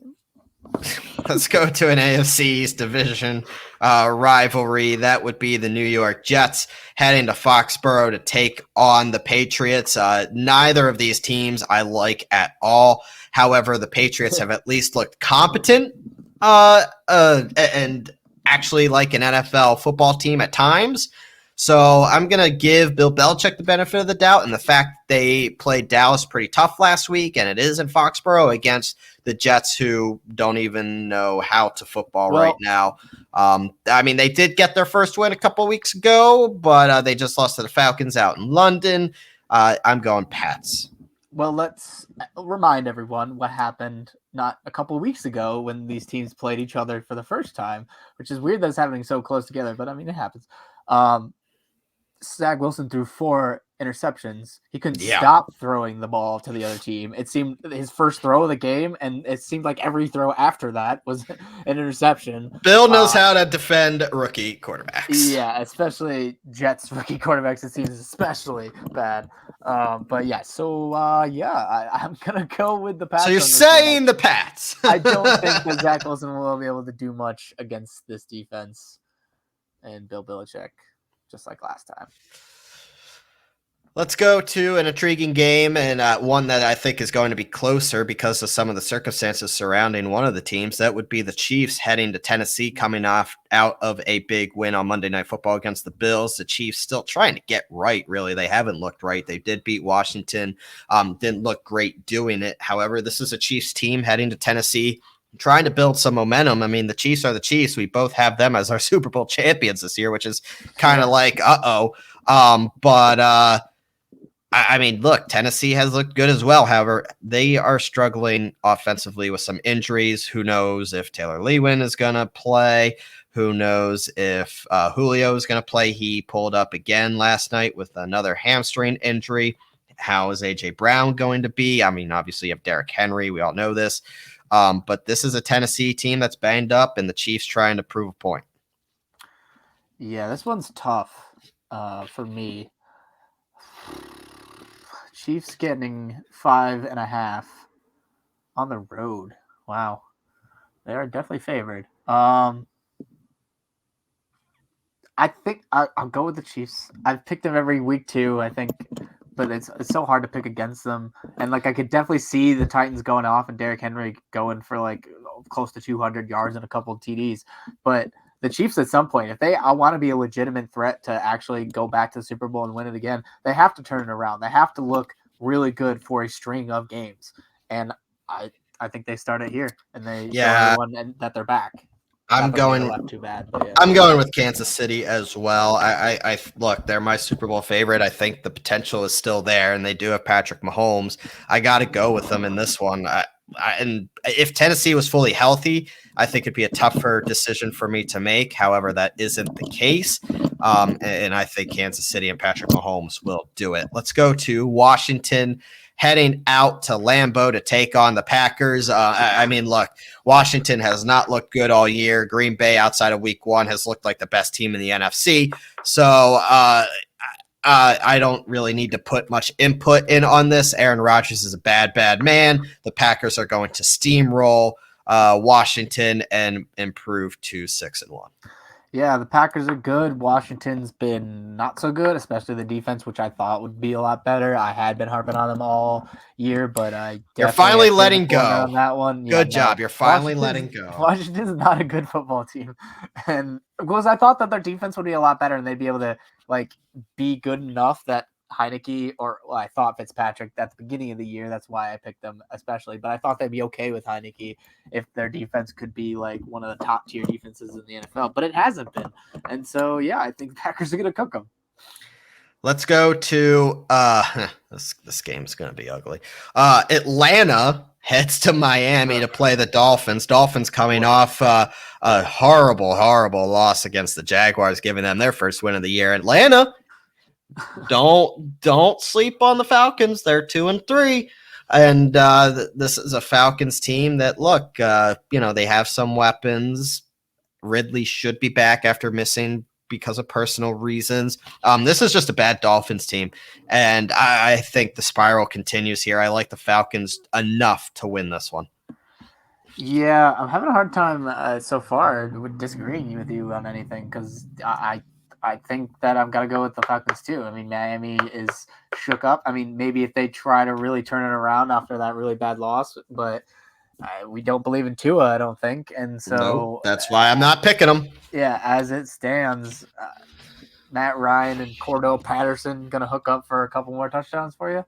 Let's go to an AFC East division rivalry. That would be the New York Jets heading to Foxborough to take on the Patriots. Neither of these teams I like at all. However, the Patriots have at least looked competent and actually like an NFL football team at times. So I'm going to give Bill Belichick the benefit of the doubt, and the fact they played Dallas pretty tough last week, and it is in Foxborough against the Jets, who don't even know how to football right now. I mean, they did get their first win a couple weeks ago, but they just lost to the Falcons out in London. I'm going Pats. Well, let's remind everyone what happened not a couple of weeks ago when these teams played each other for the first time, which is weird that it's happening so close together, but I mean, it happens. Zach Wilson threw 4 interceptions. He couldn't stop throwing the ball to the other team. It seemed his first throw of the game, and it seemed like every throw after that was an interception. Bill knows how to defend rookie quarterbacks. Yeah, especially Jets rookie quarterbacks. It seems especially bad. But yeah, so I'm gonna go with the Pats. So you're saying the Pats? I don't think that Zach Wilson will be able to do much against this defense and Bill Belichick, just like last time. Let's go to an intriguing game and one that I think is going to be closer because of some of the circumstances surrounding one of the teams. That would be the Chiefs heading to Tennessee, coming out of a big win on Monday Night Football against the Bills. The Chiefs still trying to get right, really. They haven't looked right. They did beat Washington, didn't look great doing it. However, this is a Chiefs team heading to Tennessee, trying to build some momentum. I mean, the Chiefs are the Chiefs. We both have them as our Super Bowl champions this year, which is kind of like, I mean, look, Tennessee has looked good as well. However, they are struggling offensively with some injuries. Who knows if Taylor Lewin is going to play? Who knows if Julio is going to play? He pulled up again last night with another hamstring injury. How is A.J. Brown going to be? I mean, obviously you have Derrick Henry. We all know this. But this is a Tennessee team that's banged up, and the Chiefs trying to prove a point. Yeah, this one's tough for me. Chiefs getting 5.5 on the road. Wow. They are definitely favored. I think I'll go with the Chiefs. I've picked them every week too, I think, but it's so hard to pick against them. And like I could definitely see the Titans going off and Derrick Henry going for like close to 200 yards and a couple of TDs. But the Chiefs at some point, if I want to be a legitimate threat to actually go back to the Super Bowl and win it again, they have to turn it around. They have to look really good for a string of games. And I think they start it here and they show everyone that they're back. I'm going too bad. Yeah. I'm going with Kansas City as well. I look, they're my Super Bowl favorite. I think the potential is still there, and they do have Patrick Mahomes. I got to go with them in this one. And if Tennessee was fully healthy, I think it'd be a tougher decision for me to make. However, that isn't the case. And I think Kansas City and Patrick Mahomes will do it. Let's go to Washington, heading out to Lambeau to take on the Packers. I mean, look, Washington has not looked good all year. Green Bay, outside of week 1, has looked like the best team in the NFC. So I don't really need to put much input in on this. Aaron Rodgers is a bad man. The Packers are going to steamroll Washington and improve to 6-1. Yeah, the Packers are good. Washington's been not so good, especially the defense, which I thought would be a lot better. I had been harping on them all year, but you're finally letting go on that one. Good job. You're finally letting go. Washington's not a good football team, and because I thought that their defense would be a lot better and they'd be able to be good enough that Heineke, I thought Fitzpatrick at the beginning of the year. That's why I picked them especially. But I thought they'd be okay with Heineke if their defense could be one of the top tier defenses in the NFL. But it hasn't been. And so, yeah, I think the Packers are going to cook them. Let's go to this game's going to be ugly. Atlanta heads to Miami to play the Dolphins. Dolphins coming off a horrible loss against the Jaguars, giving them their first win of the year. Atlanta, don't sleep on the Falcons. They're 2-3. And this is a Falcons team that, look, they have some weapons. Ridley should be back after missing because of personal reasons. This is just a bad Dolphins team. And I think the spiral continues here. I like the Falcons enough to win this one. Yeah, I'm having a hard time so far with disagreeing with you on anything because I think that I've got to go with the Falcons too. I mean, Miami is shook up. I mean, maybe if they try to really turn it around after that really bad loss, but we don't believe in Tua, I don't think. And so nope, that's why I'm not picking them. Yeah, as it stands, Matt Ryan and Cordell Patterson going to hook up for a couple more touchdowns for you?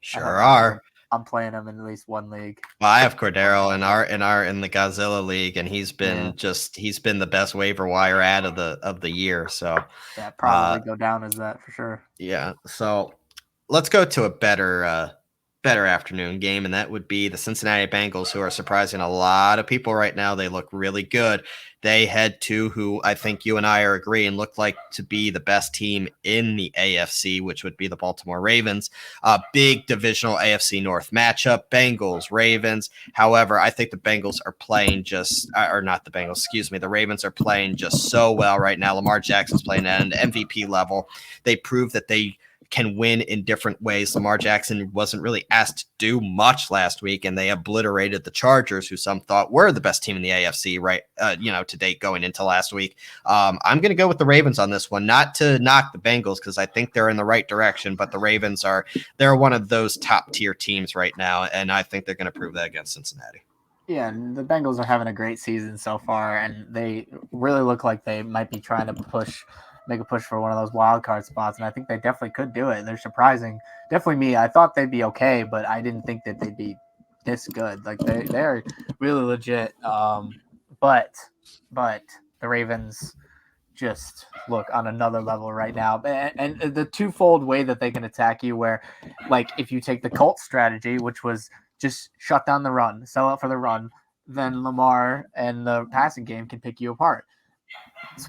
Sure are. I'm playing him in at least one league. Well, I have Cordero in the Gozilla League, and he's been the best waiver wire ad of the year. So yeah, probably go down as that for sure. Yeah. So let's go to a better afternoon game, and that would be the Cincinnati Bengals, who are surprising a lot of people right now. They look really good. They head to who I think you and I are agreeing look like to be the best team in the AFC, which would be the Baltimore Ravens. A big divisional AFC North matchup, Bengals, Ravens. However, I think the Bengals are playing the Ravens are playing just so well right now. Lamar Jackson's playing at an MVP level. They prove that they can win in different ways. Lamar Jackson wasn't really asked to do much last week, and they obliterated the Chargers, who some thought were the best team in the AFC, right? To date going into last week. I'm going to go with the Ravens on this one, not to knock the Bengals because I think they're in the right direction, but the Ravens they're one of those top tier teams right now, and I think they're going to prove that against Cincinnati. Yeah, the Bengals are having a great season so far, and they really look like they might be trying to make a push for one of those wild card spots, and I think they definitely could do it. They're surprising. Definitely me. I thought they'd be okay, but I didn't think that they'd be this good. They're really legit. But the Ravens just look on another level right now. And the twofold way that they can attack you, where if you take the Colts strategy, which was just shut down the run, sell out for the run, then Lamar and the passing game can pick you apart.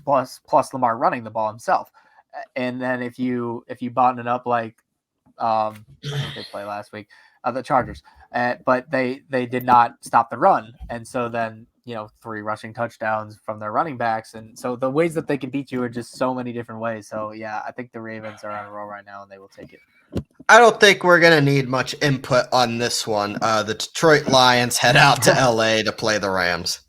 Plus Lamar running the ball himself. And then if you button it up I think they played last week, the Chargers, but they did not stop the run, and so then 3 rushing touchdowns from their running backs, and so the ways that they can beat you are just so many different ways. So yeah, I think the Ravens are on a roll right now, and they will take it. I don't think we're going to need much input on this one. The Detroit Lions head out to LA to play the Rams.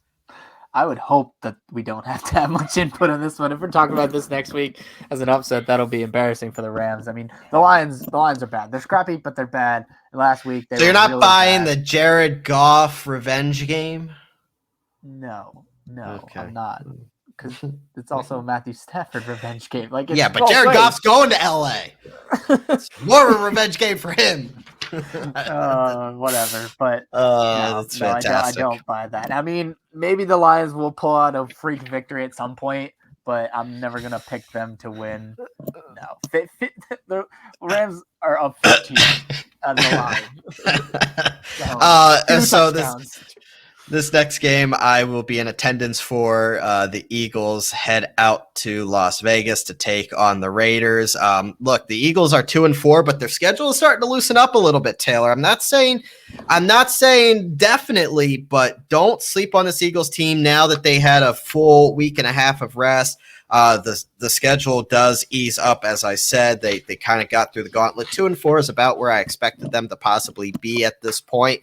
I would hope that we don't have to have much input on this one. If we're talking about this next week as an upset, that'll be embarrassing for the Rams. I mean, the Lions are bad. They're scrappy, but they're bad. Last week, they were you're not really buying bad. The Jared Goff revenge game? No, okay. I'm not. Because it's also a Matthew Stafford revenge game. But Jared Goff's going to LA. It's more of a revenge game for him. Whatever, but that's fantastic. I don't buy that. I mean, maybe the Lions will pull out a freak victory at some point, but I'm never gonna pick them to win. No, the Rams are up 15 on the line. This next game I will be in attendance for. The Eagles head out to Las Vegas to take on the Raiders. Look, the Eagles are 2-4, but their schedule is starting to loosen up a little bit, Taylor. I'm not saying definitely, but don't sleep on this Eagles team now that they had a full week and a half of rest. The schedule does ease up, as I said. They kind of got through the gauntlet. 2-4 is about where I expected them to possibly be at this point.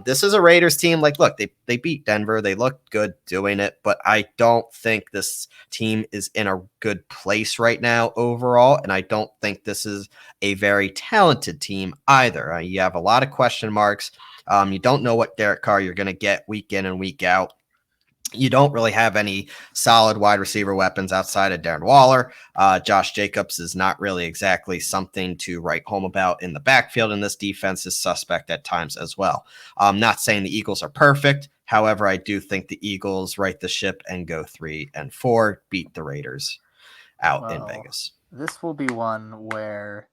This is a Raiders team. Like, look, they beat Denver. They looked good doing it, but I don't think this team is in a good place right now overall, and I don't think this is a very talented team either. You have a lot of question marks. You don't know what Derek Carr you're going to get week in and week out. You don't really have any solid wide receiver weapons outside of Darren Waller. Josh Jacobs is not really exactly something to write home about in the backfield, and this defense is suspect at times as well. I'm not saying the Eagles are perfect. However, I do think the Eagles right the ship and go 3-4, beat the Raiders out in Vegas. This will be one where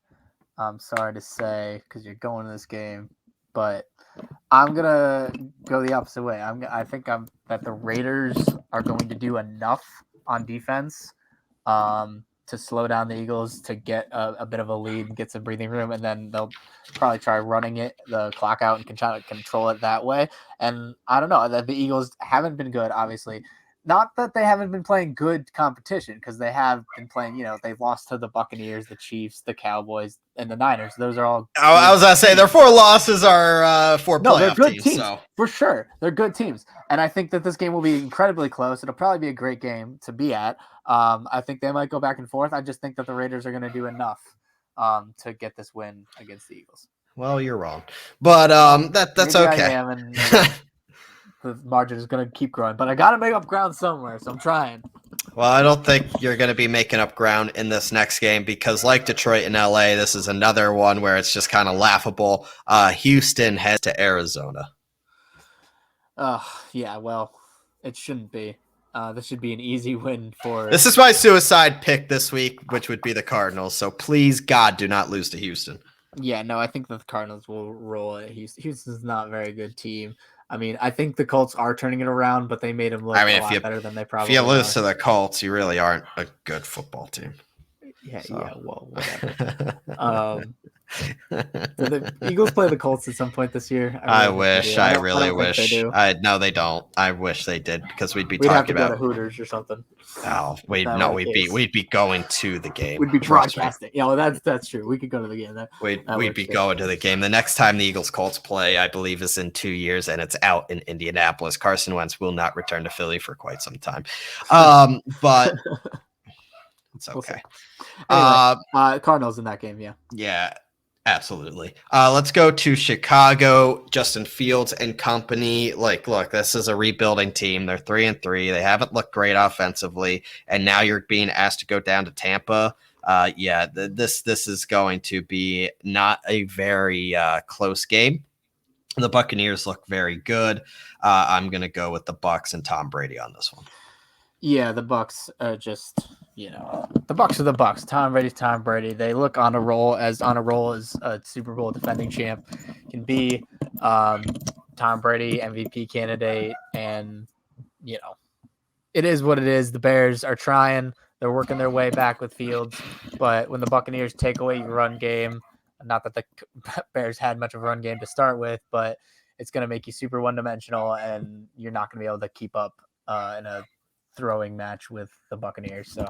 I'm sorry to say, because you're going to this game, but I'm gonna go the opposite way. I think that the Raiders are going to do enough on defense to slow down the Eagles to get a bit of a lead and get some breathing room, and then they'll probably try running the clock out and can try to control it that way. And I don't know, that the Eagles haven't been good, obviously. Not that they haven't been playing good competition, because they have been playing, they've lost to the Buccaneers, the Chiefs, the Cowboys, and the Niners. Those are all. I was going to say their 4 losses are 4 playoff they're good teams. So. For sure. They're good teams. And I think that this game will be incredibly close. It'll probably be a great game to be at. I think they might go back and forth. I just think that the Raiders are going to do enough to get this win against the Eagles. Well, you're wrong. But that's Maybe okay. I am, and the margin is going to keep growing, but I got to make up ground somewhere, so I'm trying. Well, I don't think you're going to be making up ground in this next game because, like Detroit and LA, this is another one where it's just kind of laughable. Houston heads to Arizona. Yeah, well, it shouldn't be. This should be an easy win for. This is my suicide pick this week, which would be the Cardinals. So please, God, do not lose to Houston. Yeah, no, I think that the Cardinals will roll it. Houston's not a very good team. I mean, I think the Colts are turning it around, but they made them look a lot better than they probably are. If you lose to the Colts, you really aren't a good football team. Yeah, well, whatever. The Eagles play the Colts at some point this year. I really wish. No, they don't. I wish they did because we'd talking have to about go to Hooters or something. Oh, we'd be going to the game. We'd be broadcasting. Yeah, well, that's true. We could go to the game. We'd be going to the game. The next time the Eagles Colts play, I believe, is in 2 years, and it's out in Indianapolis. Carson Wentz will not return to Philly for quite some time. But it's okay. Anyway, Cardinals in that game, yeah. Yeah. Absolutely. Let's go to Chicago. Justin Fields and company. Look, this is a rebuilding team. They're 3-3. They haven't looked great offensively, and now you're being asked to go down to Tampa. This is going to be not a very close game. The Buccaneers look very good. I'm going to go with the Bucs and Tom Brady on this one. Yeah, the Bucs are just. The Bucs are the Bucs. Tom Brady's Tom Brady. They look on a roll as a Super Bowl defending champ can be. Tom Brady, MVP candidate, and it is what it is. The Bears are trying. They're working their way back with Fields, but when the Buccaneers take away your run game, not that the Bears had much of a run game to start with, but it's going to make you super one-dimensional, and you're not going to be able to keep up in a throwing match with the Buccaneers. So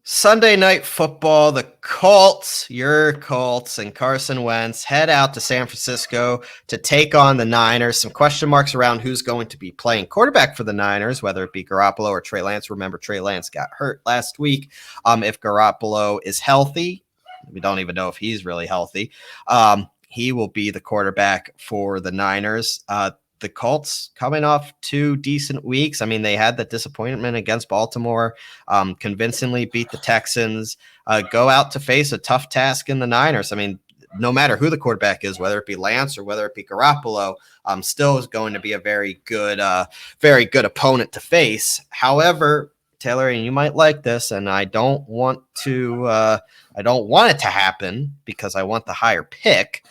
Sunday Night Football, the Colts, your Colts, and Carson Wentz head out to San Francisco to take on the Niners. Some question marks around who's going to be playing quarterback for the Niners, whether it be Garoppolo or Trey Lance. Remember, Trey Lance got hurt last week. If Garoppolo is healthy, we don't even know if he's really healthy. He will be the quarterback for the Niners. The Colts coming off 2 decent weeks. I mean, they had the disappointment against Baltimore, convincingly beat the Texans, go out to face a tough task in the Niners. I mean, no matter who the quarterback is, whether it be Lance or whether it be Garoppolo, still is going to be a very good opponent to face. However, Taylor, and you might like this, and I don't want it to happen because I want the higher pick.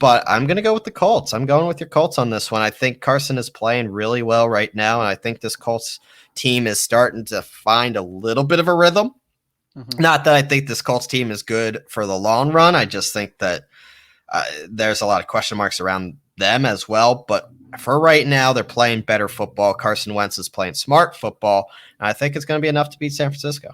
but I'm going to go with the Colts. I'm going with your Colts on this one. I think Carson is playing really well right now, and I think this Colts team is starting to find a little bit of a rhythm. Mm-hmm. Not that I think this Colts team is good for the long run. I just think that there's a lot of question marks around them as well. But for right now, they're playing better football. Carson Wentz is playing smart football, and I think it's going to be enough to beat San Francisco.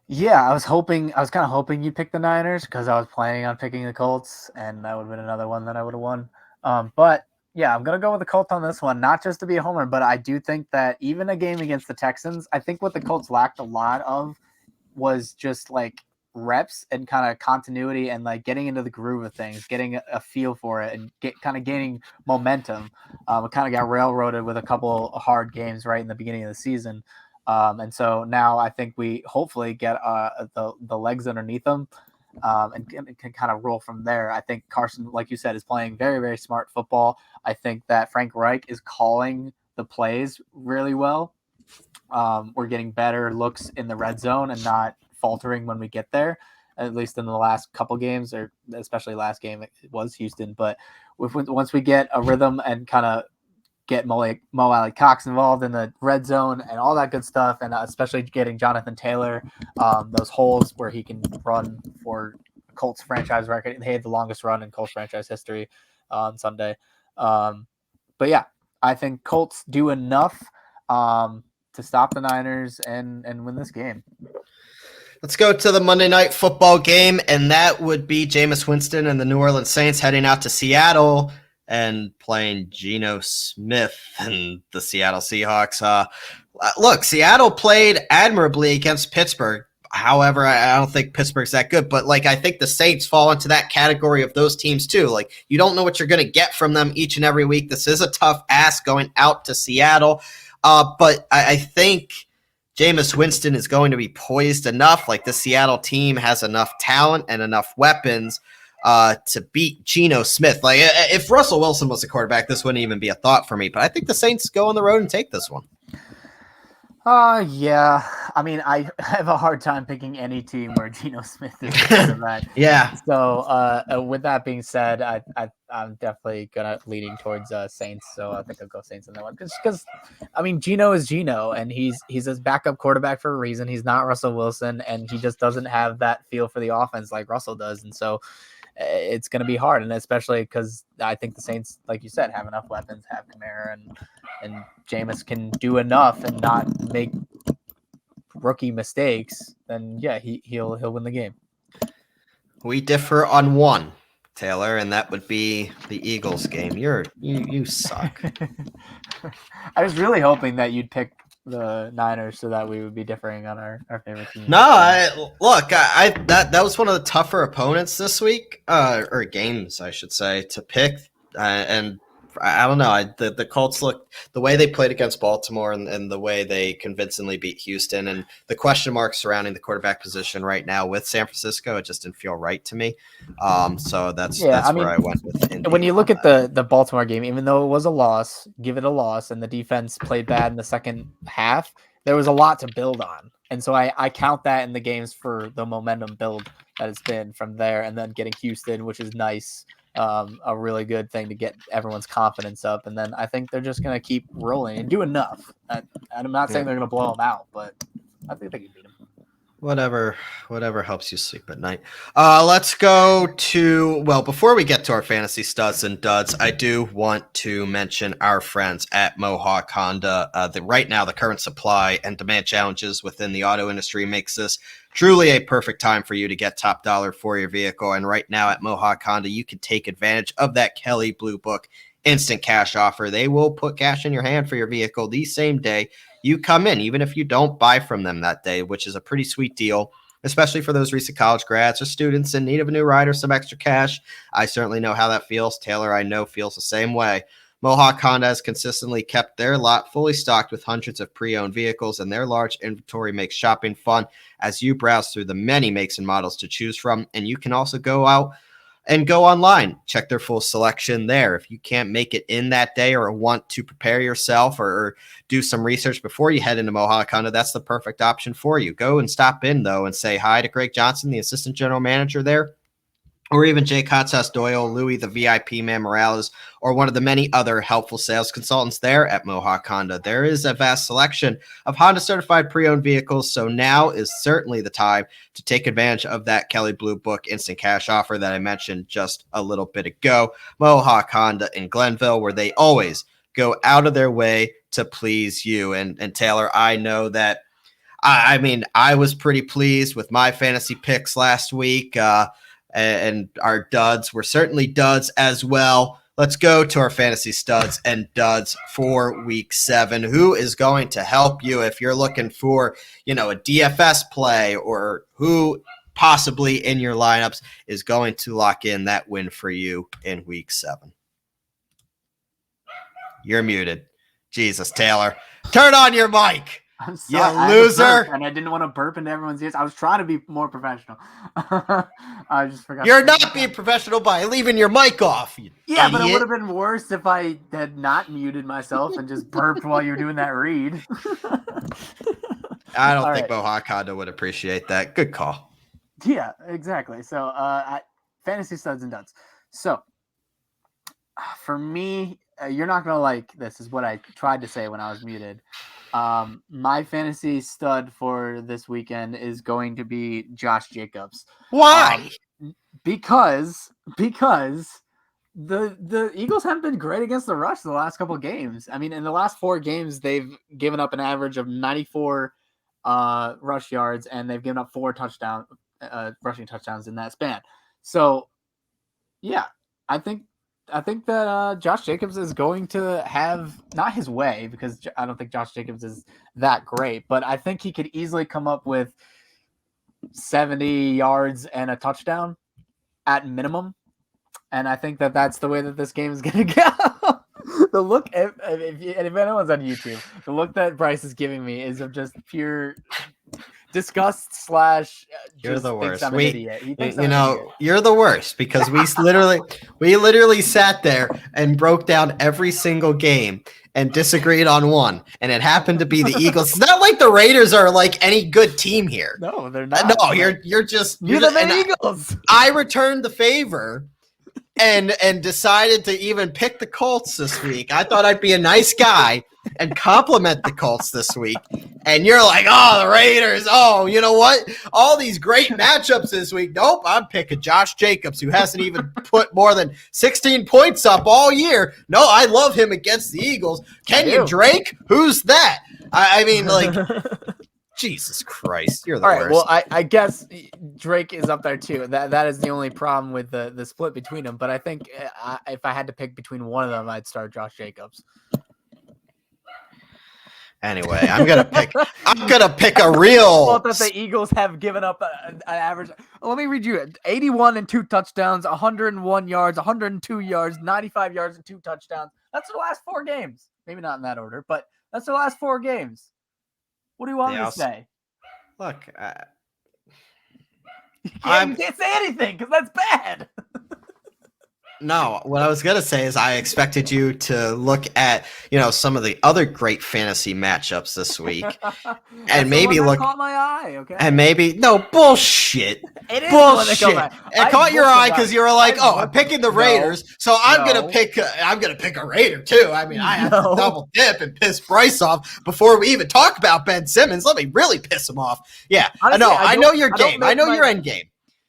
Yeah, I was kind of hoping you'd pick the Niners because I was planning on picking the Colts, and that would have been another one that I would have won. But yeah, I'm going to go with the Colts on this one, not just to be a homer, but I do think that even a game against the Texans, I think what the Colts lacked a lot of was just like reps and kind of continuity and like getting into the groove of things, getting a feel for it and kind of gaining momentum. It kind of got railroaded with a couple of hard games right in the beginning of the season. And so now I think we hopefully get the legs underneath them and can kind of roll from there. I think Carson, like you said, is playing very, very smart football. I think that Frank Reich is calling the plays really well. We're getting better looks in the red zone and not faltering when we get there, at least in the last couple games, or especially last game, it was Houston. But once we get a rhythm and kind of get Mo Alley-Cox involved in the red zone and all that good stuff, and especially getting Jonathan Taylor, those holes where he can run for Colts franchise record. They had the longest run in Colts franchise history on Sunday. But yeah, I think Colts do enough to stop the Niners and win this game. Let's go to the Monday Night Football game, and that would be Jameis Winston and the New Orleans Saints heading out to Seattle and playing Geno Smith and the Seattle Seahawks. Look, Seattle played admirably against Pittsburgh. However, I don't think Pittsburgh's that good, but like I think the Saints fall into that category of those teams too. Like you don't know what you're going to get from them each and every week. This is a tough ask going out to Seattle, but I think Jameis Winston is going to be poised enough. Like the Seattle team has enough talent and enough weapons to beat Geno Smith. Like if Russell Wilson was the quarterback, this wouldn't even be a thought for me. But I think the Saints go on the road and take this one. Yeah. I mean, I have a hard time picking any team where Geno Smith is that. Yeah. So with that being said, I'm definitely leaning towards Saints. So I think I'll go Saints in that one because I mean, Geno is Geno, and he's his backup quarterback for a reason. He's not Russell Wilson, and he just doesn't have that feel for the offense like Russell does, and so it's going to be hard, and especially because I think the Saints, like you said, have enough weapons, have Kamara and Jameis can do enough and not make rookie mistakes. Then yeah, he'll win the game. We differ on one, Taylor, and that would be the Eagles game. You suck. I was really hoping that you'd pick the Niners so that we would be differing on our favorite team. No, that was one of the tougher opponents this week, or games, I should say, to pick. And I don't know. The Colts look the way they played against Baltimore and the way they convincingly beat Houston and the question marks surrounding the quarterback position right now with San Francisco, it just didn't feel right to me. So that's where I went with Indy. When you look at the Baltimore game, even though it was a loss, give it a loss, and the defense played bad in the second half, there was a lot to build on. And so I count that in the games for the momentum build that it's been from there, and then getting Houston, which is nice. A really good thing to get everyone's confidence up, and then I think they're just going to keep rolling and do enough. I'm not saying they're going to blow them out, but I think they can beat them. Whatever helps you sleep at night. Let's go to, before we get to our fantasy studs and duds, I do want to mention our friends at Mohawk Honda. Right now, the current supply and demand challenges within the auto industry makes this truly a perfect time for you to get top dollar for your vehicle. And right now at Mohawk Honda, you can take advantage of that Kelly Blue Book instant cash offer. They will put cash in your hand for your vehicle the same day you come in, even if you don't buy from them that day, which is a pretty sweet deal, especially for those recent college grads or students in need of a new ride or some extra cash. I certainly know how that feels. Taylor, I know, feels the same way. Mohawk Honda has consistently kept their lot fully stocked with hundreds of pre-owned vehicles, and their large inventory makes shopping fun as you browse through the many makes and models to choose from. And you can also go out and go online, check their full selection there. If you can't make it in that day or want to prepare yourself or do some research before you head into Mohawk Honda, that's the perfect option for you. Go and stop in, though, and say hi to Greg Johnson, the assistant general manager there, or even Jake Hot Sauce Doyle, Louis the VIP Man Morales, or one of the many other helpful sales consultants there at Mohawk Honda. There is a vast selection of Honda certified pre-owned vehicles, so now is certainly the time to take advantage of that Kelley Blue Book instant cash offer that I mentioned just a little bit ago. Mohawk Honda in Glenville, where they always go out of their way to please you. And Taylor, I know that I was pretty pleased with my fantasy picks last week. And our duds were certainly duds as well. Let's go to our fantasy studs and duds for week 7. Who is going to help you if you're looking for, a DFS play, or who possibly in your lineups is going to lock in that win for you in week 7? You're muted. Jesus, Taylor. Turn on your mic. I'm sorry, you loser. And I didn't want to burp into everyone's ears. I was trying to be more professional. I just forgot. You're not being professional by leaving your mic off. Yeah, but it would have been worse if I had not muted myself and just burped while you were doing that read. I don't think Mohawk Honda would appreciate that. Good call. Yeah, exactly. So, fantasy studs and duds. So, for me, you're not going to like this, is what I tried to say when I was muted. My fantasy stud for this weekend is going to be Josh Jacobs. Why? Because the Eagles haven't been great against the rush the last couple of games. I mean, in the last 4 games, they've given up an average of 94 rush yards, and they've given up 4 rushing touchdowns in that span. So, yeah, I think that Josh Jacobs is going to have not his way, because I don't think Josh Jacobs is that great, but I think he could easily come up with 70 yards and a touchdown at minimum. And I think that that's the way that this game is going to go. The look, if anyone's on YouTube, the look that Bryce is giving me is of just pure disgust / you're the worst. I'm an idiot. You're the worst, because we literally sat there and broke down every single game and disagreed on one, and it happened to be the Eagles. It's not like the Raiders are like any good team here. No, they're not. No, you're the Eagles. I returned the favor and decided to even pick the Colts this week. I thought I'd be a nice guy and compliment the Colts this week. And you're like, oh, the Raiders. Oh, you know what? All these great matchups this week. Nope, I'm picking Josh Jacobs, who hasn't even put more than 16 points up all year. No, I love him against the Eagles. Kenyon Drake? Who's that? I mean, like, Jesus Christ. You're the worst. Well, I guess Drake is up there too. That is the only problem with the split between them. But I think if I had to pick between one of them, I'd start Josh Jacobs. Anyway, I'm gonna pick a real. Well, that the Eagles have given up an average. Let me read you it: 81 and 2 touchdowns, 101 yards, 102 yards, 95 yards and 2 touchdowns. That's the last 4 games. Maybe not in that order, but that's the last 4 games. What do you want me to say? Look, you can't say anything because that's bad. No, what I was going to say is I expected you to look at, some of the other great fantasy matchups this week and maybe look. Caught my eye, okay? And maybe, no, bullshit. It is bullshit. It caught your eye because you were like, I'm picking the Raiders, so I'm going to pick a Raider too. I mean, I have to double dip and piss Bryce off before we even talk about Ben Simmons. Let me really piss him off. Yeah, honestly, I know your game. I know your end game.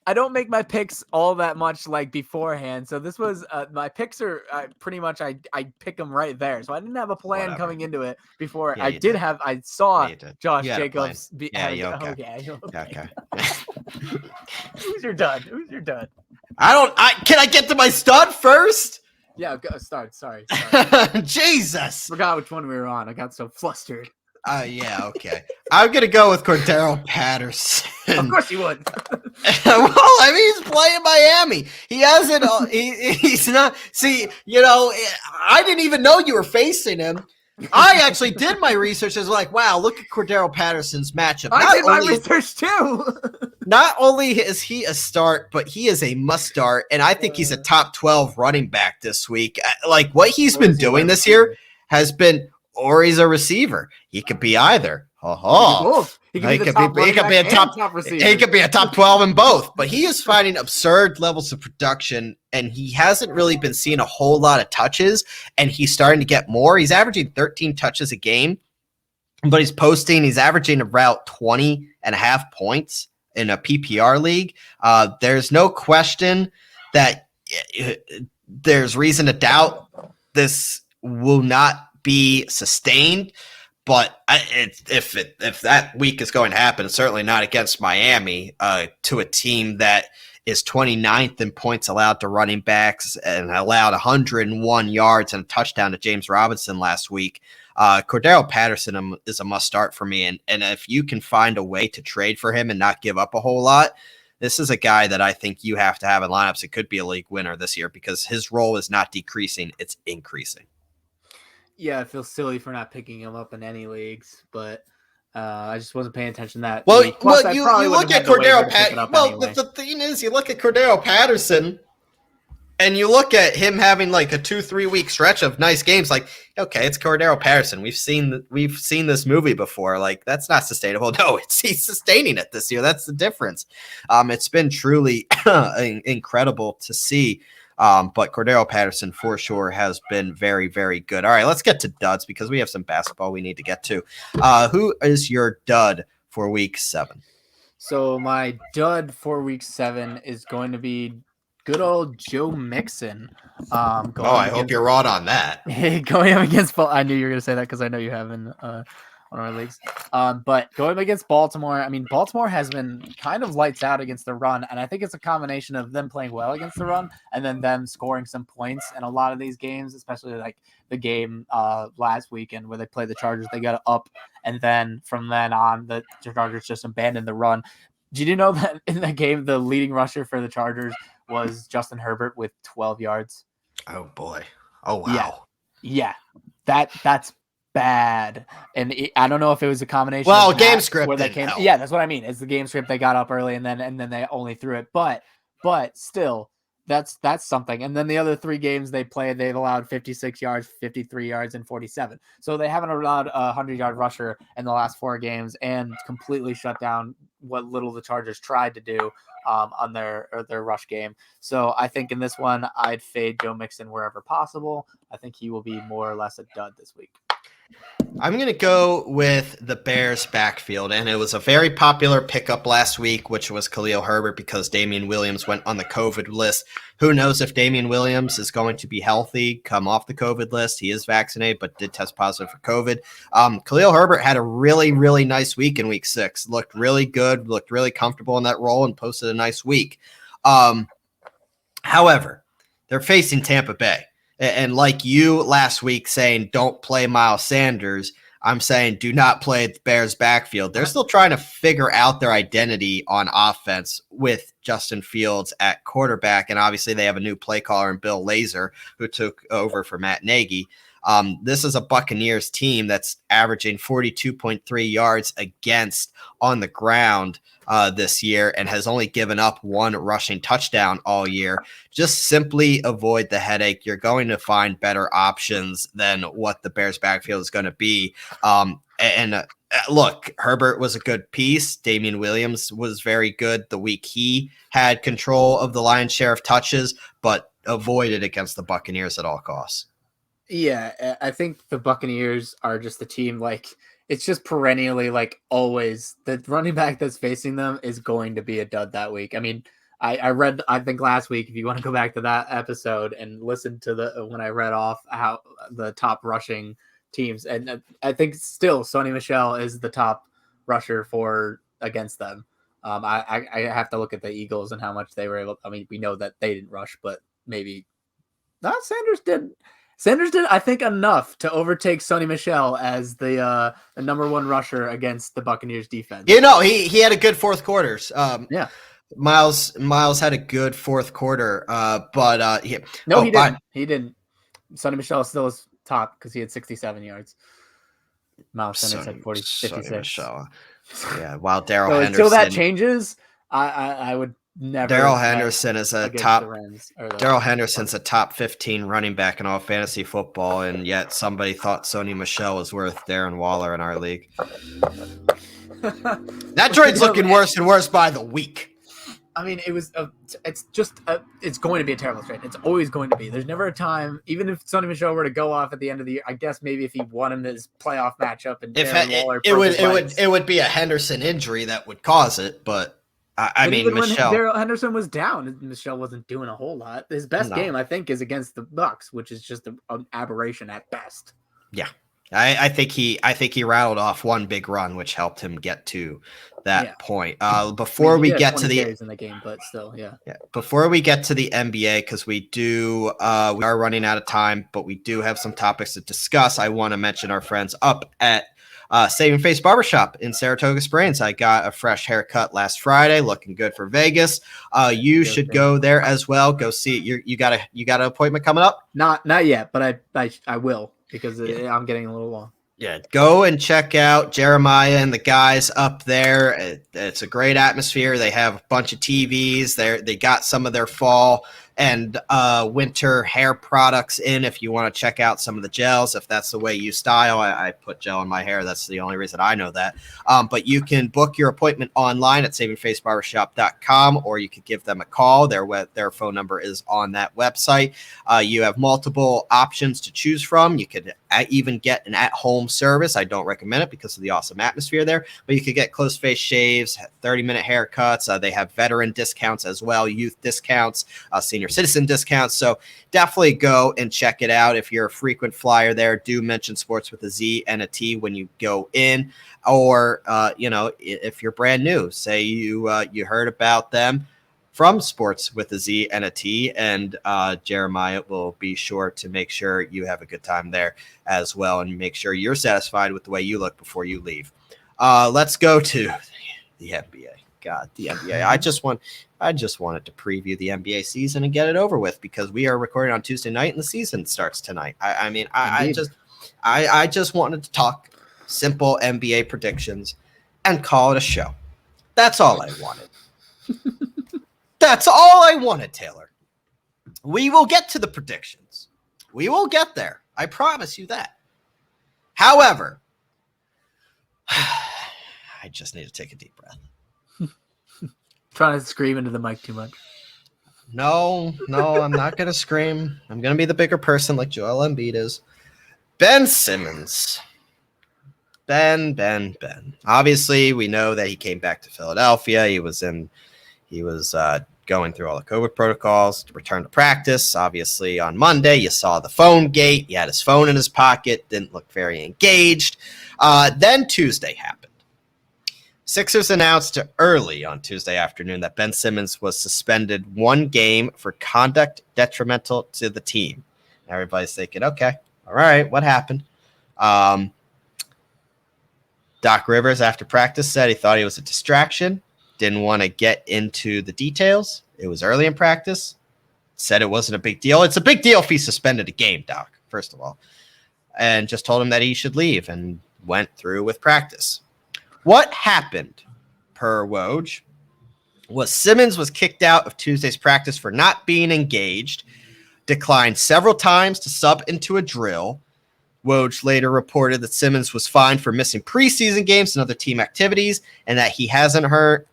I don't make my picks all that much like beforehand. So this was my picks are pretty much I pick them right there. So I didn't have a plan coming into it before. Yeah, I saw Josh Jacobs. Okay. Who's your dud? Can I get to my stud first? Yeah, start. Sorry. Jesus. Forgot which one we were on. I got so flustered. Yeah, okay. I'm going to go with Cordero Patterson. Of course you would. Well, I mean, he's playing Miami. He hasn't, he's not, see, I didn't even know you were facing him. I actually did my research. I was like, wow, look at Cordero Patterson's matchup. I did my research too. Not only is he a start, but he is a must start. And I think he's a top 12 running back this week. Like what he's been doing this year has been or he's a receiver. He could be either. He could be a top receiver. He could be a top 12 in both. But he is finding absurd levels of production, and he hasn't really been seeing a whole lot of touches, and he's starting to get more. He's averaging 13 touches a game, but he's averaging about 20 and a half points in a PPR league. There's no question that there's reason to doubt this will not be sustained. But if that week is going to happen, it's certainly not against Miami, to a team that is 29th in points allowed to running backs and allowed 101 yards and a touchdown to James Robinson last week. Cordero Patterson is a must start for me. And if you can find a way to trade for him and not give up a whole lot, this is a guy that I think you have to have in lineups. It could be a league winner this year because his role is not decreasing, it's increasing. Yeah, I feel silly for not picking him up in any leagues, but I just wasn't paying attention to that. Well, you look at Cordero Patterson. Well, the thing is, you look at Cordero Patterson, and you look at him having like a 2-3 week stretch of nice games. Like, okay, it's Cordero Patterson. We've seen this movie before. Like, that's not sustainable. No, he's sustaining it this year. That's the difference. It's been truly incredible to see. But Cordero Patterson for sure has been very, very good. All right, let's get to duds because we have some basketball we need to get to. Who is your dud for week 7? So my dud for week 7 is going to be good old Joe Mixon. I hope you're right on that. Going up against, I knew you were going to say that because I know you have in one of our leagues. But going against Baltimore, I mean, Baltimore has been kind of lights out against the run, and I think it's a combination of them playing well against the run and then them scoring some points in a lot of these games, especially like the game last weekend where they played the Chargers. They got up, and then from then on, the Chargers just abandoned the run. Did you know that in the game, the leading rusher for the Chargers was Justin Herbert with 12 yards? Oh, boy. Oh, wow. Yeah. That's bad. And I don't know if it was a combination. Well, game script where they came. Help. Yeah, that's what I mean. It's the game script. They got up early and then they only threw it. But still, that's something. And then the other 3 games they played, they've allowed 56 yards, 53 yards, and 47. So they haven't allowed a 100-yard rusher in the last 4 games and completely shut down what little the Chargers tried to do on their rush game. So I think in this one, I'd fade Joe Mixon wherever possible. I think he will be more or less a dud this week. I'm going to go with the Bears backfield, and it was a very popular pickup last week, which was Khalil Herbert because Damian Williams went on the COVID list. Who knows if Damian Williams is going to be healthy, come off the COVID list. He is vaccinated, but did test positive for COVID. Khalil Herbert had a really, really nice week in week 6. Looked really good, looked really comfortable in that role, and posted a nice week. However, they're facing Tampa Bay. And like you last week saying, don't play Miles Sanders, I'm saying do not play the Bears backfield. They're still trying to figure out their identity on offense with Justin Fields at quarterback. And obviously they have a new play caller in Bill Lazor, who took over for Matt Nagy. This is a Buccaneers team that's averaging 42.3 yards against on the ground this year and has only given up 1 rushing touchdown all year. Just simply avoid the headache. You're going to find better options than what the Bears backfield is going to be. Look, Herbert was a good piece. Damian Williams was very good the week he had control of the lion's share of touches, but avoid it against the Buccaneers at all costs. Yeah, I think the Buccaneers are just the team, like, it's just perennially, like, always, the running back that's facing them is going to be a dud that week. I mean, I read, I think last week, if you want to go back to that episode and listen to when I read off how the top rushing teams, and I think still Sony Michel is the top rusher against them. I have to look at the Eagles and how much they were able. I mean, we know that they didn't rush, but maybe not. Sanders did. I think, enough to overtake Sony Michel as the number 1 rusher against the Buccaneers defense. You know, he had a good fourth quarters. Yeah. Miles had a good fourth quarter, but he didn't. He didn't. Sony Michel still is top because he had 67 yards. Miles Sanders had 56. Yeah, while Daryl so Henderson. until that changes, I would never. Daryl Henderson is a against top. the Rams Daryl Henderson's a top 15 running back in all fantasy football, and yet somebody thought Sony Michel was worth Darren Waller in our league. That droid's looking worse and worse by the week. I mean, it's going to be a terrible trade. It's always going to be. There's never a time, even if Sony Michel were to go off at the end of the year, I guess maybe if he won him his playoff matchup and Waller, it would be a Henderson injury that would cause it, but I mean, Michel. When Daryl Henderson was down, Michel wasn't doing a whole lot. His best game, I think, is against the Bucs, which is just an aberration at best. Yeah, I think he rattled off one big run, which helped him get to that point. Before we get to the in the game, but still, yeah. Before we get to the NBA, because we are running out of time, but we do have some topics to discuss. I want to mention our friends up at Saving Face Barbershop in Saratoga Springs. I got a fresh haircut last Friday, looking good for Vegas. You should go there as well. Go see it. You got an appointment coming up? Not yet, but I will, because I'm getting a little long. Yeah, go and check out Jeremiah and the guys up there. It's a great atmosphere. They have a bunch of TVs. They got some of their fall and winter hair products in if you want to check out some of the gels, if that's the way you style. I put gel in my hair. That's the only reason I know that. But you can book your appointment online at savingfacebarbershop.com, or you could give them a call. Their phone number is on that website. You have multiple options to choose from. You could even get an at-home service. I don't recommend it because of the awesome atmosphere there, but you could get close face shaves, 30-minute haircuts. They have veteran discounts as well, youth discounts, senior citizen discounts. So definitely go and check it out. If you're a frequent flyer there, do mention Sports with a Z and a T when you go in, or if you're brand new, say you heard about them from Sports with a Z and a T, and Jeremiah will be sure to make sure you have a good time there as well, and make sure you're satisfied with the way you look before you leave. Let's go to the NBA. God, the NBA. I just wanted to preview the NBA season and get it over with, because we are recording on Tuesday night and the season starts tonight. I just wanted to talk simple NBA predictions and call it a show. That's all I wanted. That's all I wanted, Taylor. We will get to the predictions. We will get there. I promise you that. However, I just need to take a deep breath. Trying to scream into the mic too much. No, I'm not going to scream. I'm going to be the bigger person like Joel Embiid is. Ben Simmons. Ben. Obviously, we know that he came back to Philadelphia. He was going through all the COVID protocols to return to practice. Obviously, on Monday, you saw the phone gate. He had his phone in his pocket, didn't look very engaged. Then Tuesday happened. Sixers announced early on Tuesday afternoon that Ben Simmons was suspended one game for conduct detrimental to the team. Everybody's thinking, okay, all right, what happened? Doc Rivers, after practice, said he thought he was a distraction. Didn't want to get into the details. It was early in practice. Said it wasn't a big deal. It's a big deal if he suspended a game, Doc, first of all. And just told him that he should leave and went through with practice. What happened, per Woj, was Simmons was kicked out of Tuesday's practice for not being engaged, declined several times to sub into a drill. Woj later reported that Simmons was fined for missing preseason games and other team activities, and that he hasn't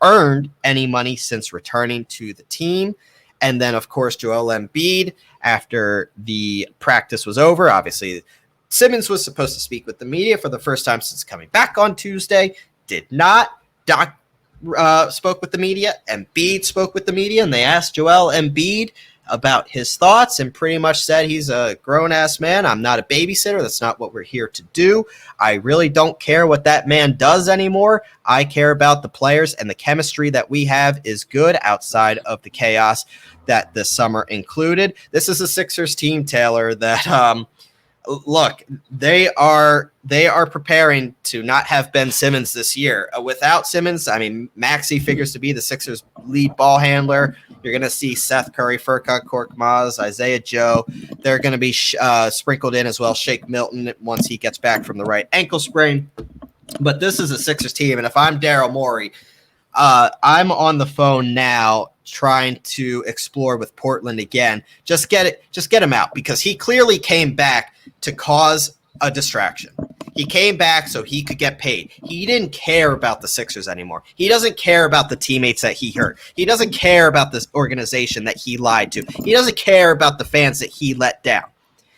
earned any money since returning to the team. And then, of course, Joel Embiid, after the practice was over, obviously Simmons was supposed to speak with the media for the first time since coming back on Tuesday. Did not. Doc spoke with the media. Embiid spoke with the media, and they asked Joel Embiid about his thoughts and pretty much said he's a grown-ass man. I'm not a babysitter. That's not what we're here to do. I really don't care what that man does anymore. I care about the players, and the chemistry that we have is good outside of the chaos that this summer included. This is a Sixers team, Taylor, that look, they are preparing to not have Ben Simmons this year. Without Simmons, I mean, Maxey figures to be the Sixers' lead ball handler. You're going to see Seth Curry, Furkan Korkmaz, Isaiah Joe. They're going to be sprinkled in as well. Shake Milton once he gets back from the right ankle sprain. But this is a Sixers team, and if I'm Daryl Morey, I'm on the phone now trying to explore with Portland again, just get him out, because he clearly came back to cause a distraction. He came back so he could get paid. He didn't care about the Sixers anymore. He doesn't care about the teammates that he hurt. He doesn't care about this organization that he lied to. He doesn't care about the fans that he let down.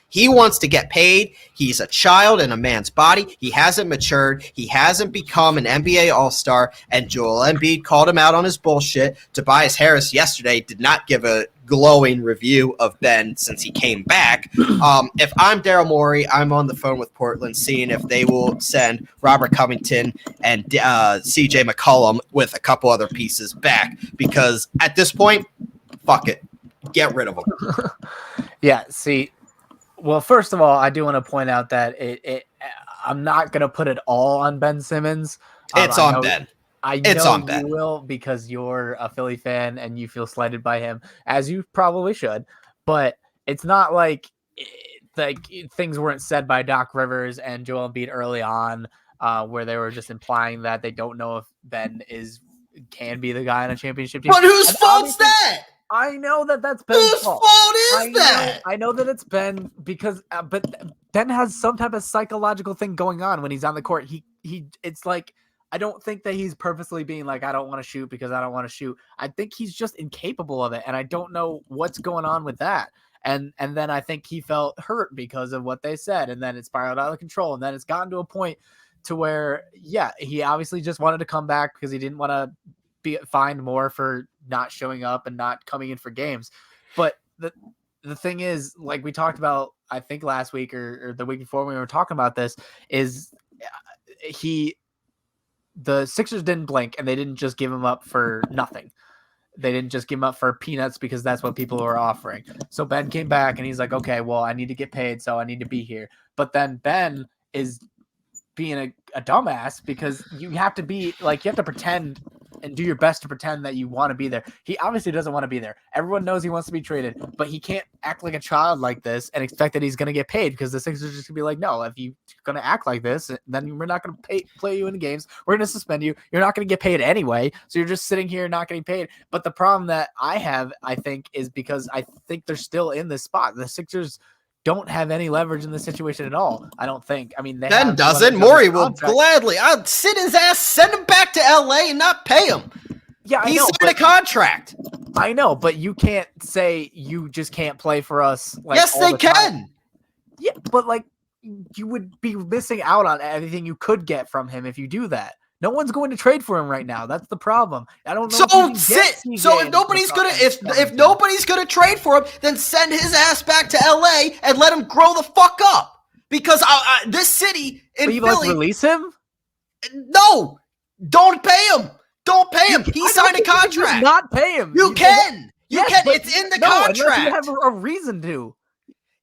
He wants to get paid. He's a child in a man's body. He hasn't matured. He hasn't become an NBA All-Star, and Joel Embiid called him out on his bullshit. Tobias Harris yesterday did not give a glowing review of Ben since he came back. If I'm Daryl Morey, I'm on the phone with Portland seeing if they will send Robert Covington and CJ McCollum with a couple other pieces back, because at this point, fuck it. Get rid of them. Yeah, see... Well, first of all, I do want to point out that I'm not going to put it all on Ben Simmons. It's on Ben. I know you will, because you're a Philly fan and you feel slighted by him, as you probably should. But it's not like things weren't said by Doc Rivers and Joel Embiid early on, where they were just implying that they don't know if Ben can be the guy on a championship team. But whose fault's that? I know that's Ben's fault. Whose fault is that? I know that it's Ben, because but Ben has some type of psychological thing going on when he's on the court. It's like, I don't think that he's purposely being like, I don't want to shoot because I don't want to shoot. I think he's just incapable of it, and I don't know what's going on with that. And then I think he felt hurt because of what they said, and then it spiraled out of control, and then it's gotten to a point to where, yeah, he obviously just wanted to come back because he didn't want to be fined more for not showing up and not coming in for games. But the thing is, like we talked about, I think last week or the week before when we were talking about this, is the Sixers didn't blink, and they didn't just give him up for nothing. They didn't just give him up for peanuts because that's what people were offering. So Ben came back and he's like, okay, well, I need to get paid, so I need to be here. But then Ben is being a dumbass, because you have to be like, you have to pretend and do your best to pretend that you want to be there. He obviously doesn't want to be there. Everyone knows he wants to be traded, but he can't act like a child like this and expect that he's going to get paid, because the Sixers are just going to be like, no, if you're going to act like this, then we're not going to play you in the games. We're going to suspend you. You're not going to get paid anyway. So you're just sitting here not getting paid. But the problem that I have, I think, is because I think they're still in this spot. The Sixers don't have any leverage in this situation at all, I don't think. I mean, Ben doesn't. Morey will gladly. I'll sit his ass, send him back to LA and not pay him. Yeah, He's signed a contract. I know, but you can't say you just can't play for us. Like, yes, they can. Yeah, but like, you would be missing out on everything you could get from him if you do that. No one's going to trade for him right now. That's the problem. I don't know. So if nobody's gonna trade for him, then send his ass back to LA and let him grow the fuck up. Because this city in Philly, like, release him? No, don't pay him. Don't pay him. He signed a contract. Not pay him. You can. It's in the contract. Unless you have a reason to.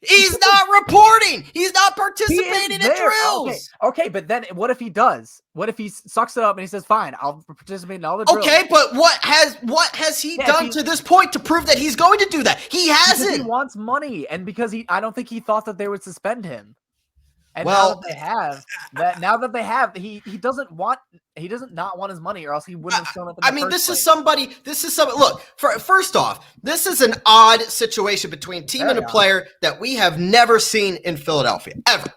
He's not reporting. He's not participating in drills. Okay, but then what if he does? What if he sucks it up and he says, "Fine, I'll participate in all the drills"? Okay, but what has he done to this point to prove that he's going to do that? He hasn't. Because he wants money, and because I don't think he thought that they would suspend him. And well, now that they have, he doesn't not want his money, or else he wouldn't have shown up. This is somebody. Look, first off, this is an odd situation between team and a player that we have never seen in Philadelphia ever.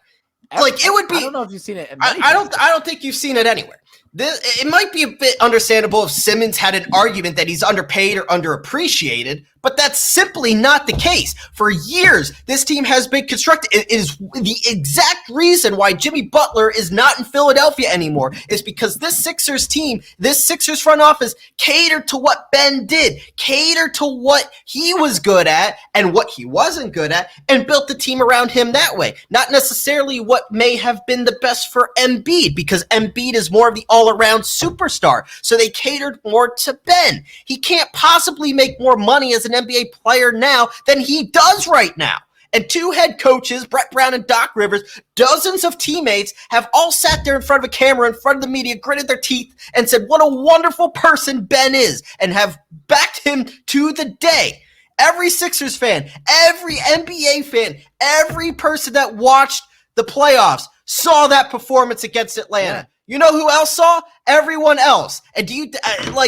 Like, it would be. I don't know if you've seen it. I don't think you've seen it anywhere. It might be a bit understandable if Simmons had an argument that he's underpaid or underappreciated, but that's simply not the case. For years, this team has been constructed. It is the exact reason why Jimmy Butler is not in Philadelphia anymore, is because this Sixers team, this Sixers front office catered to what Ben did, catered to what he was good at and what he wasn't good at, and built the team around him that way. Not necessarily what may have been the best for Embiid, because Embiid is more of the all-around superstar. So they catered more to Ben. He can't possibly make more money as an NBA player now than he does right now. And two head coaches, Brett Brown and Doc Rivers, dozens of teammates have all sat there in front of a camera, in front of the media, gritted their teeth and said what a wonderful person Ben is, and have backed him to the day. Every Sixers fan, every NBA fan, every person that watched the playoffs saw that performance against Atlanta. You know who else saw? Everyone else. And do you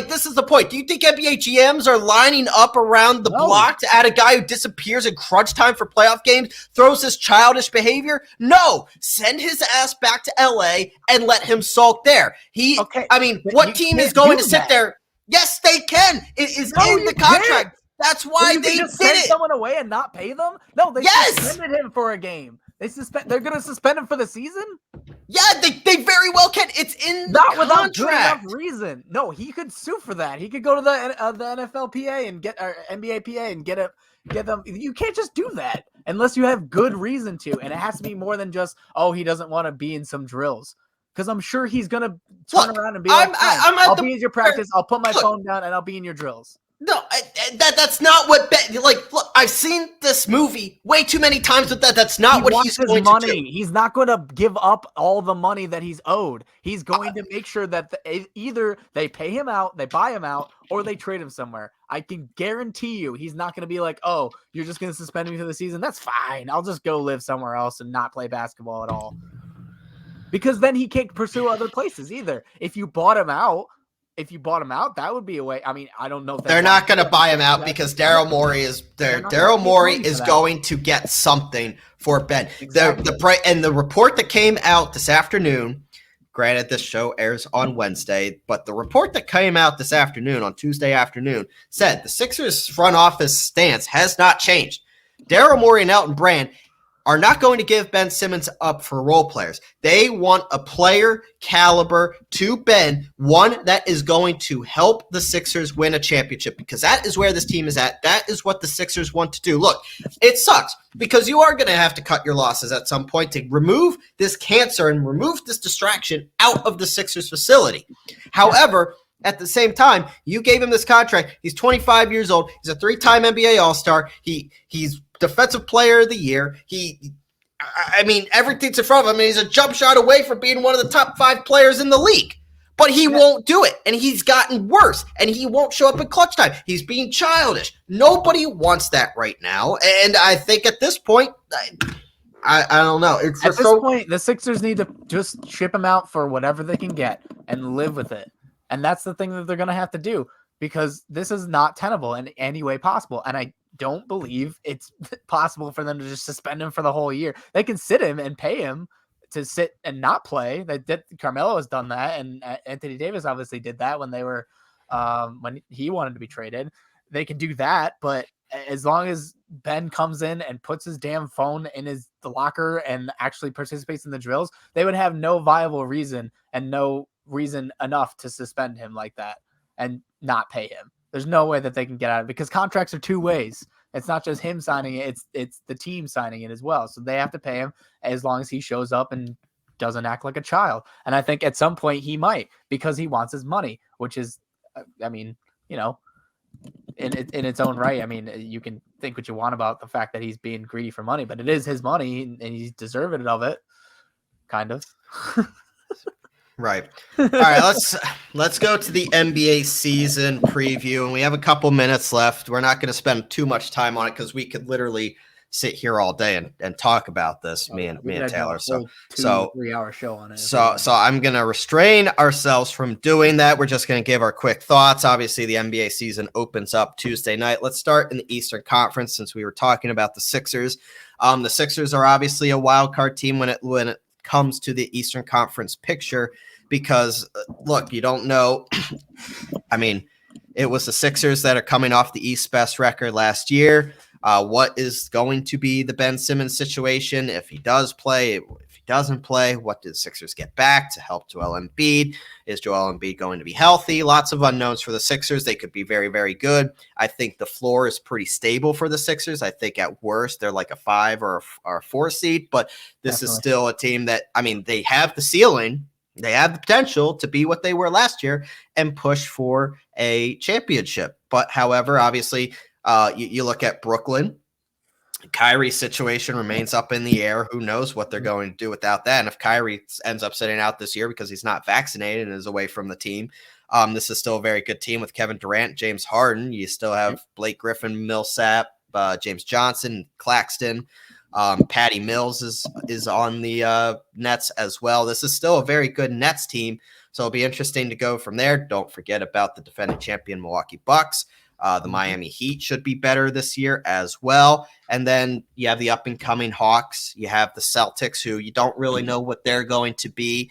this is the point? Do you think NBA GMs are lining up around the block to add a guy who disappears in crunch time for playoff games, throws this childish behavior? No, send his ass back to LA and let him sulk there. What team is going to sit there? Yes, they can. It is in the contract. Can't. That's why they just did send it. Someone away and not pay them? No, they suspended him for a game. They're going to suspend him for the season? Yeah, they very well can. It's in the contract. Without good enough reason. No, he could sue for that. He could go to the NFLPA and get NBAPA and get them. You can't just do that unless you have good reason to, and it has to be more than just he doesn't want to be in some drills. Because I'm sure he's gonna turn around and be like, I'll be in your practice. I'll put my phone down and I'll be in your drills. No, that's not what look, I've seen this movie way too many times with that. That's not what he's going to do. He's not going to give up all the money that he's owed. He's going to make sure that either they pay him out, they buy him out, or they trade him somewhere. I can guarantee you he's not going to be like, oh, you're just going to suspend me for the season? That's fine. I'll just go live somewhere else and not play basketball at all. Because then he can't pursue other places either. If you bought him out, that would be a way. I mean, I don't know if they're not going to buy him out because Daryl Morey is there. Daryl Morey is going to get something for Ben. Exactly. The report that came out this afternoon. Granted, this show airs on Wednesday, but the report that came out this afternoon on Tuesday afternoon said the Sixers front office stance has not changed. Daryl Morey and Elton Brand are not going to give Ben Simmons up for role players. They want a player caliber to Ben, one that is going to help the Sixers win a championship, because that is where this team is at. That is what the Sixers want to do. Look, it sucks because you are going to have to cut your losses at some point to remove this cancer and remove this distraction out of the Sixers facility. However, at the same time, you gave him this contract. He's 25 years old. He's a 3-time NBA All-Star. He's Defensive Player of the Year. Everything's in front of him. He's a jump shot away from being one of the top 5 players in the league. But he won't do it, and he's gotten worse, and he won't show up in clutch time. He's being childish. Nobody wants that right now, and I think at this point, I don't know. At this point, the Sixers need to just ship him out for whatever they can get and live with it. And that's the thing that they're going to have to do, because this is not tenable in any way possible. And I don't believe it's possible for them to just suspend him for the whole year. They can sit him and pay him to sit and not play. Carmelo has done that, and Anthony Davis obviously did that when they were when he wanted to be traded. They can do that, but as long as Ben comes in and puts his damn phone in his locker and actually participates in the drills, they would have no viable reason and no reason enough to suspend him like that and not pay him. There's no way that they can get out of it, because contracts are 2 ways. It's not just him signing it, it's the team signing it as well. So they have to pay him as long as he shows up and doesn't act like a child. And I think at some point he might, because he wants his money, which is, in its own right. You can think what you want about the fact that he's being greedy for money, but it is his money and he's deserving of it, kind of. Right. All right, let's go to the NBA season preview, and we have a couple minutes left. We're not going to spend too much time on it because we could literally sit here all day and talk about this, me and Taylor. So 3-hour show on it. So I'm going to restrain ourselves from doing that. We're just going to give our quick thoughts. Obviously, the NBA season opens up Tuesday night. Let's start in the Eastern Conference, since we were talking about the Sixers. The Sixers are obviously a wild card team when it comes to the Eastern Conference picture, because look, you don't know. It was the Sixers that are coming off the East best record last year. What is going to be the Ben Simmons situation if he does play? If he doesn't play, what do the Sixers get back to help Joel Embiid? Is Joel Embiid going to be healthy? Lots of unknowns for the Sixers. They could be very, very good. I think the floor is pretty stable for the Sixers. I think at worst they're like a 5 or a 4 seed, but this is still a team that, they have the ceiling. They have the potential to be what they were last year and push for a championship. But however, obviously, you look at Brooklyn. Kyrie's situation remains up in the air. Who knows what they're going to do without that? And if Kyrie ends up sitting out this year because he's not vaccinated and is away from the team, this is still a very good team with Kevin Durant, James Harden. You still have Blake Griffin, Millsap, James Johnson, Claxton. Patty Mills is on the Nets as well. This is still a very good Nets team, so it'll be interesting to go from there. Don't forget about the defending champion Milwaukee Bucks. The Miami Heat should be better this year as well. And then you have the up-and-coming Hawks. You have the Celtics, who you don't really know what they're going to be.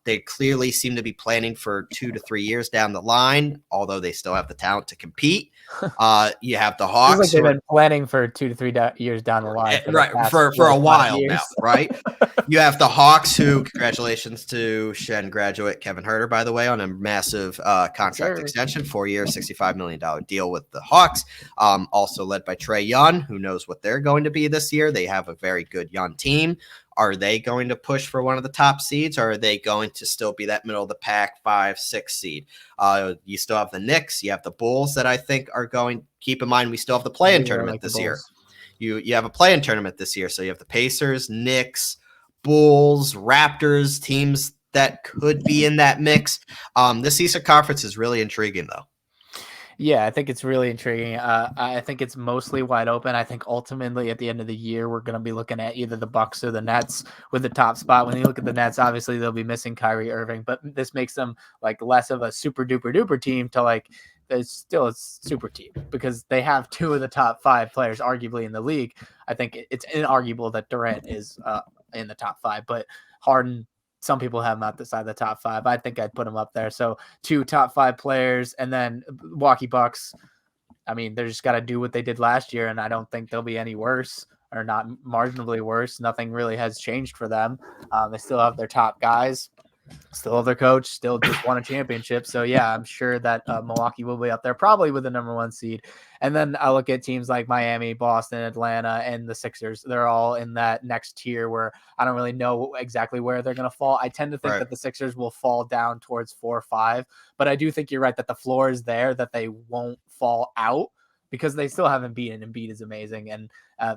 They clearly seem to be planning for 2 to 3 years down the line, although they still have the talent to compete. You have the Hawks. Feels like they've been planning for 2 to 3 years down the line. For a while now, right? You have the Hawks, who, congratulations to Shen graduate Kevin Huerter, by the way, on a massive contract extension, 4 years, $65 million deal with the Hawks. Also led by Trae Young, who knows what they're going to be this year. They have a very good young team. Are they going to push for one of the top seeds, or are they going to still be that middle of the pack 5, 6 seed? You still have the Knicks. You have the Bulls that I think are going. Keep in mind, we still have the play-in tournament this year. You have a play-in tournament this year, so you have the Pacers, Knicks, Bulls, Raptors, teams that could be in that mix. This Eastern Conference is really intriguing, though. Yeah, I think it's really intriguing. I think it's mostly wide open. I think ultimately at the end of the year, we're going to be looking at either the Bucks or the Nets with the top spot. When you look at the Nets, obviously they'll be missing Kyrie Irving, but this makes them like less of a super duper duper team to like it's still a super team because they have 2 of the top 5 players arguably in the league. I think it's inarguable that Durant is in the top 5, but Harden, some people have him outside the top 5. I think I'd put him up there. So 2 top 5 players, and then Milwaukee Bucks. I mean, they're just got to do what they did last year, and I don't think they'll be any worse or not marginally worse. Nothing really has changed for them. They still have their top guys, still have their coach, still just won a championship. So yeah, I'm sure that Milwaukee will be up there, probably with the number 1 seed. And then I look at teams like Miami, Boston, Atlanta, and the Sixers. They're all in that next tier where I don't really know exactly where they're going to fall. I tend to think that the Sixers will fall down towards 4 or 5, but I do think you're right that the floor is there, that they won't fall out because they still haven't beaten. Embiid is amazing, and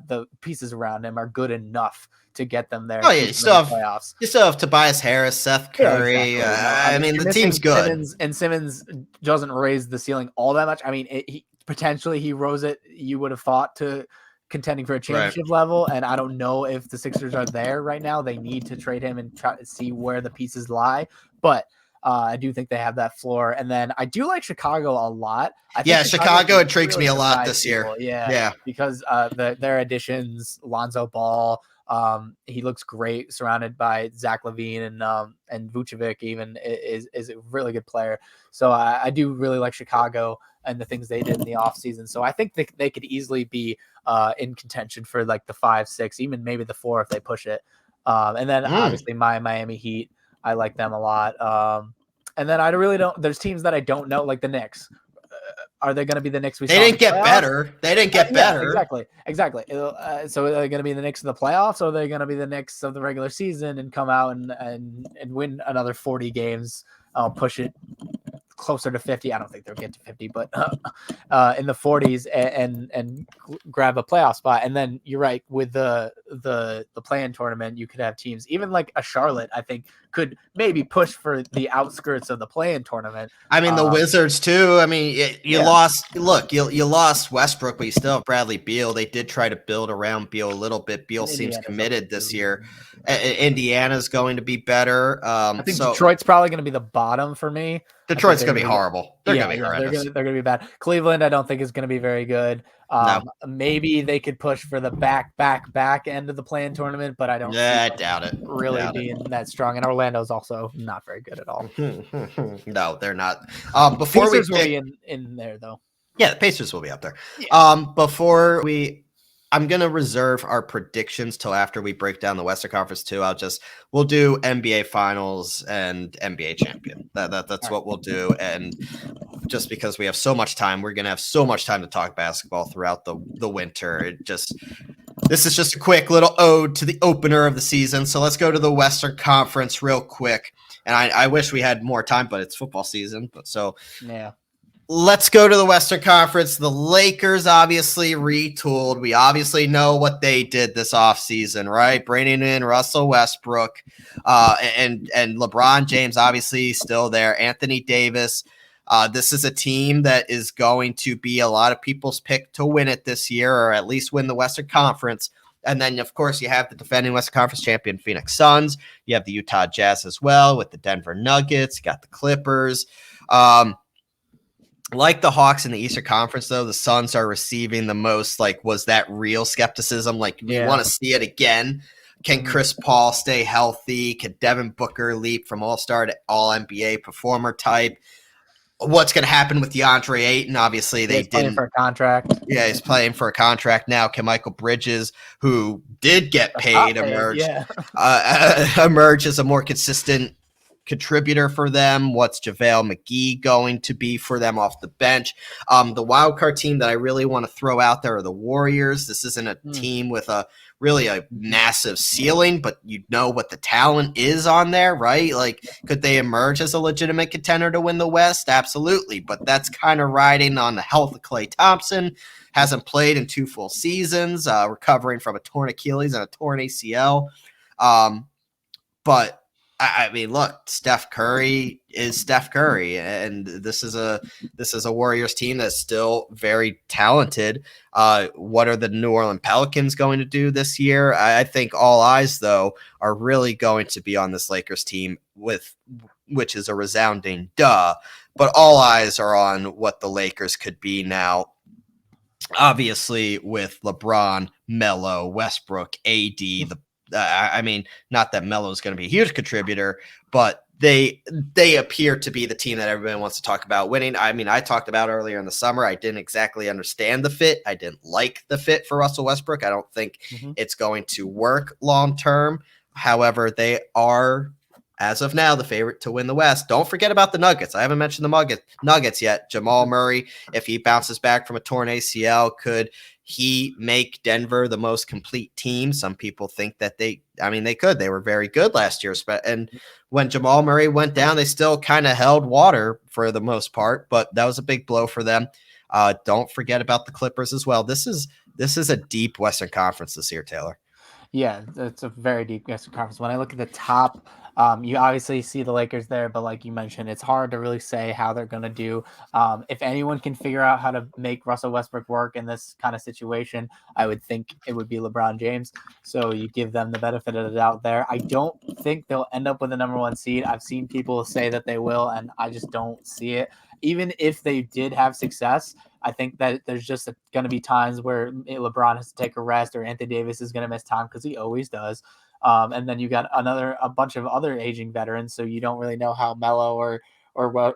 the pieces around him are good enough to get them there. Oh yeah, you still have Tobias Harris, Seth Curry. Yeah, exactly. I mean, the team's good. Simmons doesn't raise the ceiling all that much. I mean, he rose it. You would have thought to contending for a championship level, and I don't know if the Sixers are there right now. They need to trade him and try to see where the pieces lie, but I do think they have that floor. And then I do like Chicago a lot. Chicago intrigues me a lot this year. Yeah, because their additions, Lonzo Ball, he looks great surrounded by Zach LaVine and Vucevic even is a really good player. So I do really like Chicago and the things they did in the offseason. So I think they could easily be in contention for like the 5, 6, even maybe the 4 if they push it. And then obviously my Miami Heat, I like them a lot. And then I really don't. There's teams that I don't know, like the Knicks. Are they going to be the Knicks? They didn't get better. They didn't get better. Exactly. So are they going to be the Knicks in the playoffs, or are they going to be the Knicks of the regular season and come out and win another 40 games? Push it closer to 50. I don't think they'll get to 50, but in the 40s and grab a playoff spot. And then you're right, with the play-in tournament, you could have teams, even like a Charlotte, I think could maybe push for the outskirts of the play-in tournament. I mean, the Wizards too. I mean, you lost Westbrook, but you still have Bradley Beal. They did try to build around Beal a little bit. Beal seems committed this year. Indiana's going to be better. I think Detroit's probably going to be the bottom for me. Detroit's going to be horrible. They're going to be horrendous. They're going to be bad. Cleveland, I don't think is going to be very good. No. Maybe they could push for the back end of the play-in tournament, but I don't. I doubt it. Really being that strong, and Orlando's also not very good at all. No, they're not. Pacers will be in there though. Yeah, the Pacers will be up there. Yeah. I'm going to reserve our predictions till after we break down the Western Conference too. We'll do NBA Finals and NBA Champion. That's what we'll do. And just because we have so much time, we're going to have so much time to talk basketball throughout the winter. This is just a quick little ode to the opener of the season. So let's go to the Western Conference real quick. And I wish we had more time, but it's football season. Yeah. Let's go to the Western Conference. The Lakers obviously retooled. We obviously know what they did this offseason, right? Bringing in Russell Westbrook and LeBron James obviously still there. Anthony Davis. This is a team that is going to be a lot of people's pick to win it this year, or at least win the Western Conference. And then, of course, you have the defending Western Conference champion Phoenix Suns. You have the Utah Jazz as well with the Denver Nuggets. You got the Clippers. Like the Hawks in the Eastern Conference, though, the Suns are receiving the most, like, was that real skepticism? Like, we want to see it again. Can Chris Paul stay healthy? Can Devin Booker leap from all-star to all-NBA performer type? What's going to happen with DeAndre Ayton? Obviously, they didn't. Playing for a contract. Yeah, he's playing for a contract now. Can Michael Bridges, who did get paid, emerge as a more consistent contributor for them? What's JaVale McGee going to be for them off the bench? The wild card team that I really want to throw out there are the Warriors. This isn't a team with a massive ceiling, but you know what the talent is on there, right? Like, could they emerge as a legitimate contender to win the West? Absolutely. But that's kind of riding on the health of Klay Thompson. Hasn't played in 2 full seasons, recovering from a torn Achilles and a torn ACL. But I mean, look, Steph Curry is Steph Curry, and this is a Warriors team that's still very talented. What are the New Orleans Pelicans going to do this year? I think all eyes, though, are really going to be on this Lakers team, which is a resounding duh. But all eyes are on what the Lakers could be now. Obviously, with LeBron, Melo, Westbrook, AD, I mean, not that Melo is going to be a huge contributor, but they appear to be the team that everybody wants to talk about winning. I mean, I talked about earlier in the summer, I didn't exactly understand the fit. I didn't like the fit for Russell Westbrook. I don't think it's going to work long term. However, they are, as of now, the favorite to win the West. Don't forget about the Nuggets. I haven't mentioned the Nuggets yet. Jamal Murray, if he bounces back from a torn ACL, could he make Denver the most complete team? Some people think that they could. They were very good last year. And when Jamal Murray went down, they still kind of held water for the most part, but that was a big blow for them. Don't forget about the Clippers as well. This is a deep Western Conference this year, Taylor. Yeah, it's a very deep Western Conference. When I look at the top, you obviously see the Lakers there, but like you mentioned, it's hard to really say how they're going to do. If anyone can figure out how to make Russell Westbrook work in this kind of situation, I would think it would be LeBron James. So you give them the benefit of the doubt there. I don't think they'll end up with the number 1 seed. I've seen people say that they will, and I just don't see it. Even if they did have success, I think that there's just going to be times where LeBron has to take a rest, or Anthony Davis is going to miss time because he always does. And then you got a bunch of other aging veterans, so you don't really know how Melo or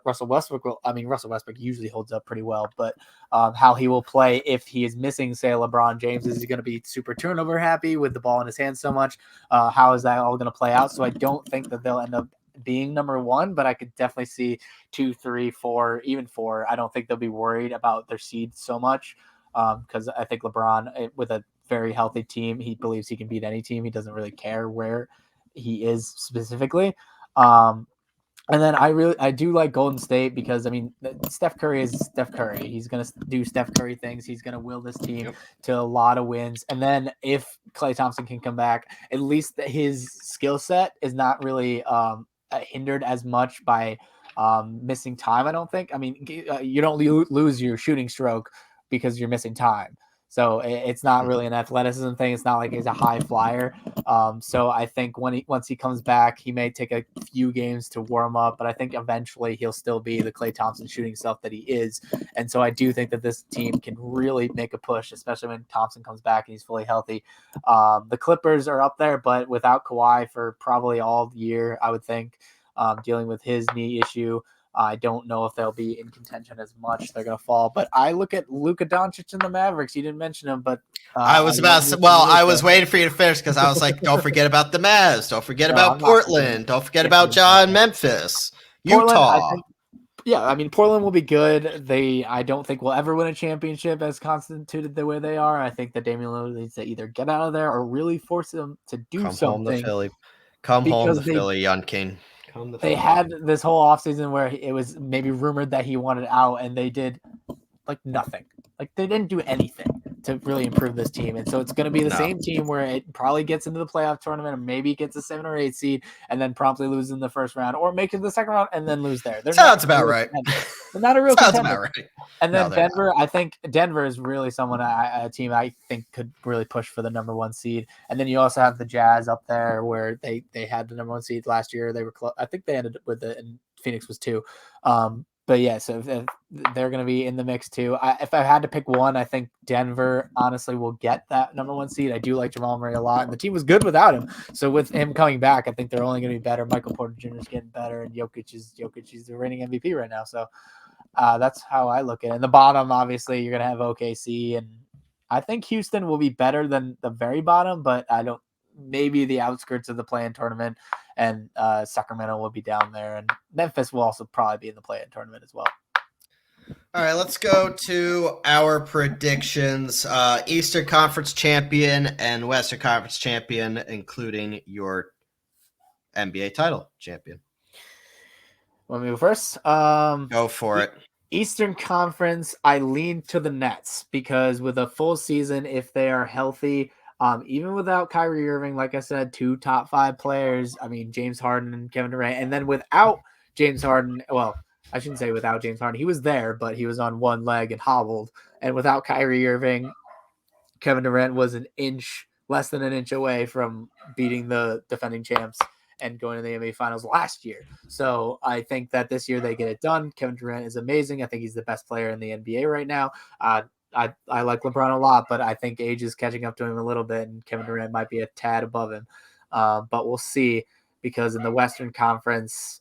Russell Westbrook will. I mean, Russell Westbrook usually holds up pretty well, but how he will play if he is missing, say, LeBron James. Is he going to be super turnover happy with the ball in his hands so much? How is that all going to play out? So I don't think that they'll end up being number 1, but I could definitely see 2, 3, 4, even 4. I don't think they'll be worried about their seed so much because I think LeBron, with a very healthy team, he believes he can beat any team. He doesn't really care where he is specifically. And then I do like Golden State because, I mean, Steph Curry is Steph Curry. He's going to do Steph Curry things. He's going to will this team to a lot of wins. And then if Klay Thompson can come back, at least his skill set is not really hindered as much by missing time, I don't think. I mean, you don't lose your shooting stroke because you're missing time. So it's not really an athleticism thing. It's not like he's a high flyer. So I think once he comes back, he may take a few games to warm up, but I think eventually he'll still be the Klay Thompson shooting self that he is. And so I do think that this team can really make a push, especially when Thompson comes back and he's fully healthy. The Clippers are up there, but without Kawhi for probably all year, I would think, dealing with his knee issue. I don't know if they'll be in contention as much. They're going to fall. But I look at Luka Doncic and the Mavericks. You didn't mention him, but I was waiting for you to finish because I was like, don't forget about the Mavs. Don't forget about Portland. Don't forget about John Memphis. Utah. Portland will be good. I don't think we'll ever win a championship as constituted the way they are. I think that Damian Lillard needs to either get out of there or really force them to do something. Come home to Philly, young king. They had this whole offseason where it was maybe rumored that he wanted out, and they did like nothing. Like they didn't do anything. to really improve this team. And so it's going to be the same team where it probably gets into the playoff tournament, or maybe gets a 7 or 8 seed and then promptly lose in the first round, or make it to the second round and then lose there. Sounds about right. They're not a real Sounds contender. about right. And then Denver, I think Denver is really a team I think could really push for the number 1 seed. And then you also have the Jazz up there, where they had the number 1 seed last year. They were I think they ended with it, and Phoenix was 2. But yeah, so if they're going to be in the mix too. If I had to pick one, I think Denver honestly will get that number 1 seed. I do like Jamal Murray a lot, and the team was good without him. So with him coming back, I think they're only going to be better. Michael Porter Jr. is getting better, and Jokic is the reigning MVP right now. So that's how I look at it. And the bottom, obviously, you're going to have OKC, and I think Houston will be better than the very bottom, but I don't. Maybe the outskirts of the play-in tournament, and Sacramento will be down there, and Memphis will also probably be in the play-in tournament as well. All right, let's go to our predictions. Eastern Conference champion and Western Conference champion, including your NBA title champion. Want me to go first? Go for it. Eastern Conference, I lean to the Nets, because with a full season, if they are healthy, even without Kyrie Irving, like I said, 2 top 5 players. I mean, James Harden and Kevin Durant. And then without James Harden, well, I shouldn't say without James Harden. He was there, but he was on one leg and hobbled. And without Kyrie Irving, Kevin Durant was less than an inch away from beating the defending champs and going to the NBA Finals last year. So I think that this year they get it done. Kevin Durant is amazing. I think he's the best player in the NBA right now. I like LeBron a lot, but I think age is catching up to him a little bit, and Kevin Durant might be a tad above him. But we'll see, because in the Western Conference,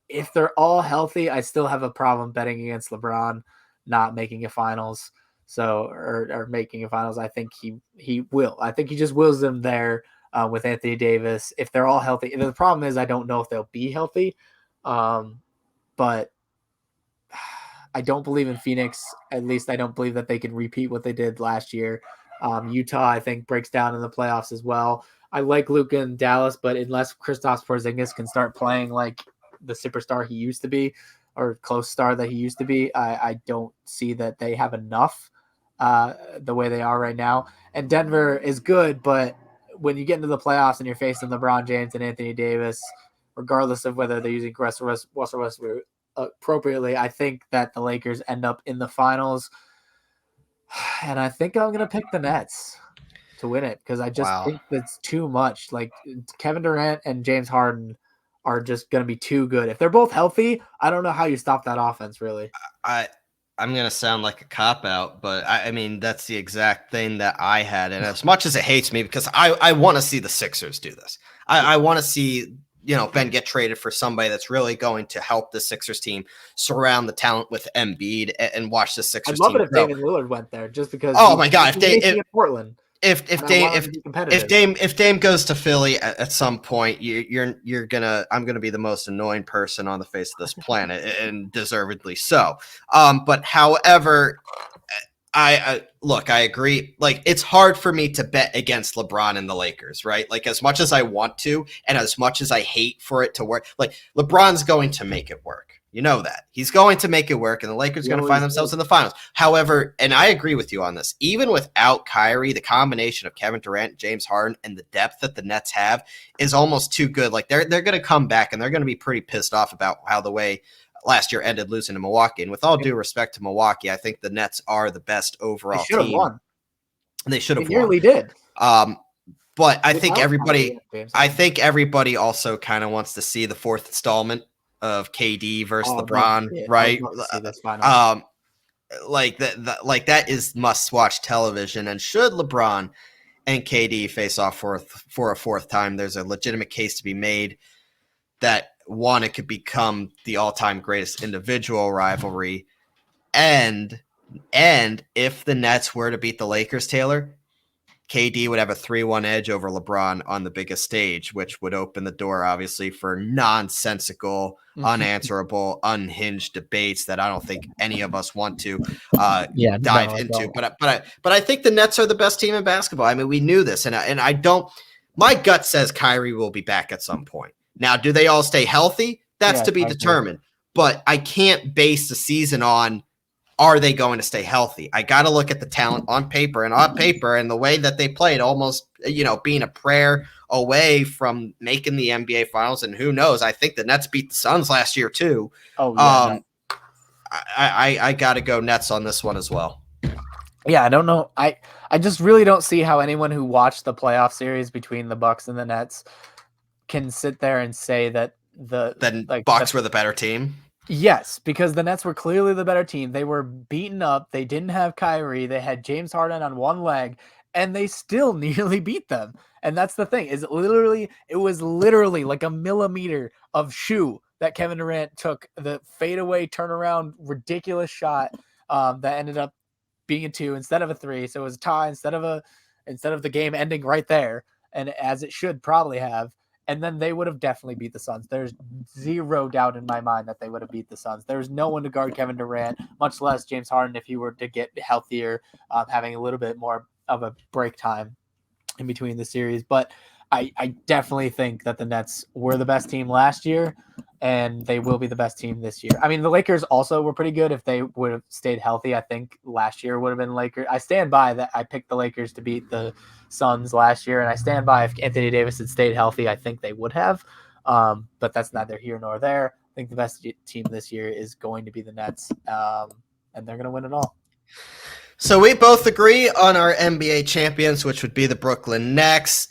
if they're all healthy, I still have a problem betting against LeBron not making a finals. Or making a finals. I think he will. I think he just wills them there with Anthony Davis if they're all healthy. And the problem is I don't know if they'll be healthy, but I don't believe in Phoenix. At least I don't believe that they can repeat what they did last year. Utah, I think, breaks down in the playoffs as well. I like Luka in Dallas, but unless Kristaps Porzingis can start playing like the superstar he used to be, or close star that he used to be, I don't see that they have enough the way they are right now. And Denver is good, but when you get into the playoffs and you're facing LeBron James and Anthony Davis, regardless of whether they're using Russell Westbrook appropriately, I think that the Lakers end up in the finals, and I think I'm gonna pick the Nets to win it, because I just think that's too much. Like, Kevin Durant and James Harden are just gonna be too good. If they're both healthy, I don't know how you stop that offense, really. I'm gonna sound like a cop-out, but I mean, that's the exact thing that I had, and as much as it hates me, because I want to see the Sixers do this. I want to see Ben get traded for somebody that's really going to help the Sixers team surround the talent with Embiid and watch the Sixers team. I'd love it if David Lillard went there, just because. Oh my God! Portland. If Dame goes to Philly at some point, I'm gonna be the most annoying person on the face of this planet, and deservedly so. But however, I agree. Like, it's hard for me to bet against LeBron and the Lakers, right? Like, as much as I want to, and as much as I hate for it to work, like, LeBron's going to make it work. You know that. He's going to make it work, and the Lakers are going to find themselves in the finals. However, and I agree with you on this, even without Kyrie, the combination of Kevin Durant, James Harden, and the depth that the Nets have is almost too good. Like, they're going to come back, and they're going to be pretty pissed off about how the way last year ended losing to Milwaukee. And with all due respect to Milwaukee, I think the Nets are the best overall team. They should have won. They nearly did. But I think everybody also kind of wants to see the fourth installment of KD versus LeBron, right? Like that is must-watch television. And should LeBron and KD face off for a fourth time, there's a legitimate case to be made that, one, it could become the all-time greatest individual rivalry, and if the Nets were to beat the Lakers, Taylor, KD would have a 3-1 edge over LeBron on the biggest stage, which would open the door, obviously, for nonsensical, unanswerable, unhinged debates that I don't think any of us want to dive into. But I think the Nets are the best team in basketball. I mean, we knew this, and I don't. My gut says Kyrie will be back at some point. Now, do they all stay healthy? That's to be determined. But I can't base the season on are they going to stay healthy? I got to look at the talent on paper and the way that they played, almost, being a prayer away from making the NBA Finals. And who knows? I think the Nets beat the Suns last year too. Oh yeah. I got to go Nets on this one as well. Yeah, I don't know. I just really don't see how anyone who watched the playoff series between the Bucks and the Nets can sit there and say that Bucks were the better team. Yes, because the Nets were clearly the better team. They were beaten up. They didn't have Kyrie. They had James Harden on one leg, and they still nearly beat them. And that's the thing. It was literally like a millimeter of shoe that Kevin Durant took, the fadeaway turnaround ridiculous shot that ended up being a 2 instead of a 3. So it was a tie instead of the game ending right there, and as it should probably have. And then they would have definitely beat the Suns. There's zero doubt in my mind that they would have beat the Suns. There's no one to guard Kevin Durant, much less James Harden if he were to get healthier, having a little bit more of a break time in between the series. But I definitely think that the Nets were the best team last year, and they will be the best team this year. I mean, the Lakers also were pretty good if they would have stayed healthy. I think last year would have been Lakers. I stand by that. I picked the Lakers to beat the Suns last year, and I stand by if Anthony Davis had stayed healthy, I think they would have. But that's neither here nor there. I think the best team this year is going to be the Nets, and they're going to win it all. So we both agree on our NBA champions, which would be the Brooklyn Nets.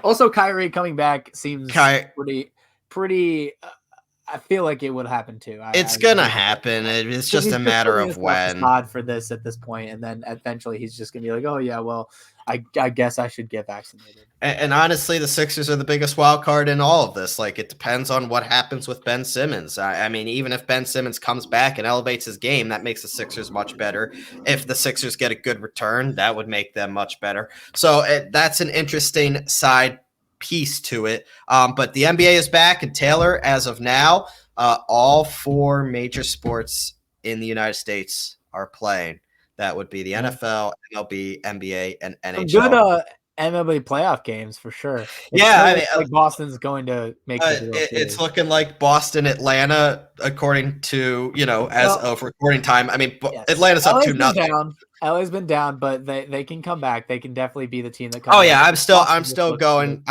Also, Kyrie coming back seems pretty. I feel like it would happen too. It's gonna happen. It's just a matter of when. For this at this point, and then eventually he's just gonna be like, "Oh yeah, well, I guess I should get vaccinated." And honestly, the Sixers are the biggest wild card in all of this. Like, it depends on what happens with Ben Simmons. I mean, even if Ben Simmons comes back and elevates his game, that makes the Sixers much better. If the Sixers get a good return, that would make them much better. So that's an interesting side piece to it. But the NBA is back, and Taylor, as of now, all 4 major sports in the United States are playing. That would be the NFL, MLB, NBA, and NHL. Some good MLB playoff games for sure. Like Boston's going to make it's looking like Boston, Atlanta, according to of recording time. I mean, yes. Atlanta's up 2-0. LA's been down, but they can come back. They can definitely be the team that comes. Oh yeah, I'm still going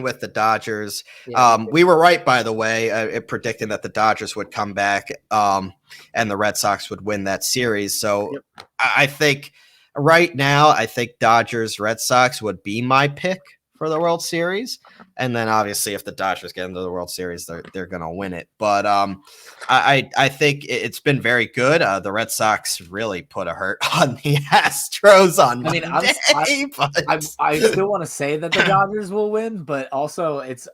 with the Dodgers. Yeah, we were right, by the way, predicting that the Dodgers would come back, and the Red Sox would win that series. So yep. I think right now, Dodgers Red Sox would be my pick for the World Series. And then obviously if the Dodgers get into the World Series, they're going to win it. But I think it's been very good. The Red Sox really put a hurt on the Astros on Monday. I still want to say that the Dodgers will win, but also it's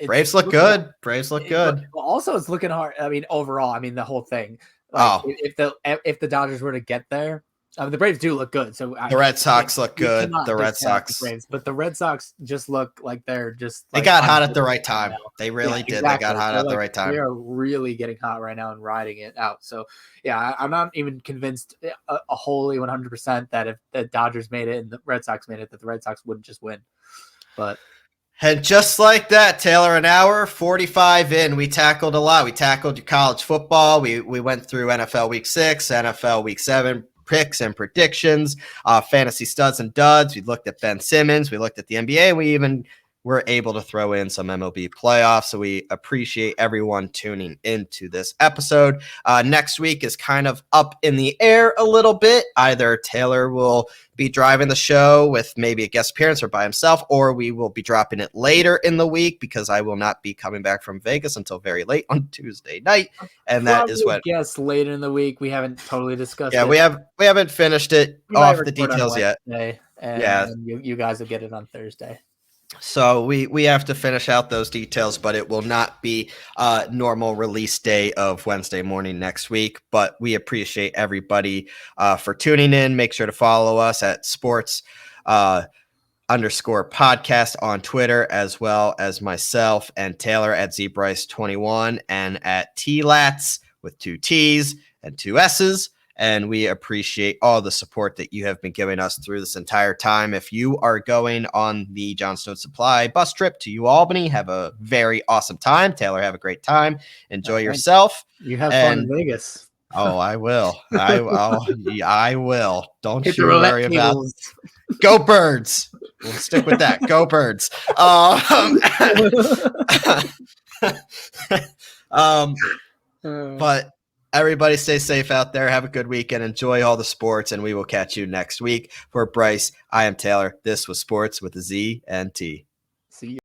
Braves look good. Braves look good. Also, it's looking hard. I mean, overall, the whole thing. If the Dodgers were to get there, the Braves do look good. So the Red Sox look good. The Red Sox, but the Red Sox just look like they're just. They got hot at the right time. They really did. Exactly. They got hot at the right time. They are really getting hot right now and riding it out. So yeah, I'm not even convinced a wholly 100% that if the Dodgers made it and the Red Sox made it, that the Red Sox wouldn't just win. But. And just like that, Taylor, an hour 45 in, we tackled a lot. We tackled your college football. We went through NFL Week 6, NFL Week 7 picks and predictions, fantasy studs and duds. We looked at Ben Simmons. We looked at the NBA. And we even were able to throw in some MLB playoffs. So we appreciate everyone tuning into this episode. Next week is kind of up in the air a little bit. Either Taylor will be driving the show with maybe a guest appearance or by himself, or we will be dropping it later in the week because I will not be coming back from Vegas until very late on Tuesday night. And that is what guess later in the week. We haven't totally discussed it. Yeah, we haven't finished it off the details yet. And you guys will get it on Thursday. So we have to finish out those details, but it will not be normal release day of Wednesday morning next week. But we appreciate everybody for tuning in. Make sure to follow us at Sportz _podcast on Twitter, as well as myself and Taylor at ZBryce21 and at TLats with 2 T's and 2 S's. And we appreciate all the support that you have been giving us through this entire time. If you are going on the Johnstone Supply bus trip to Albany, have a very awesome time. Taylor, have a great time. Enjoy yourself. You have fun in Vegas. Oh, I will. I will. Don't Hit the you roulette worry about. tables. Go Birds. We'll stick with that. Go Birds. But everybody stay safe out there. Have a good weekend. Enjoy all the sports, and we will catch you next week. For Bryce, I am Taylor. This was Sportz with a Z and T. See you.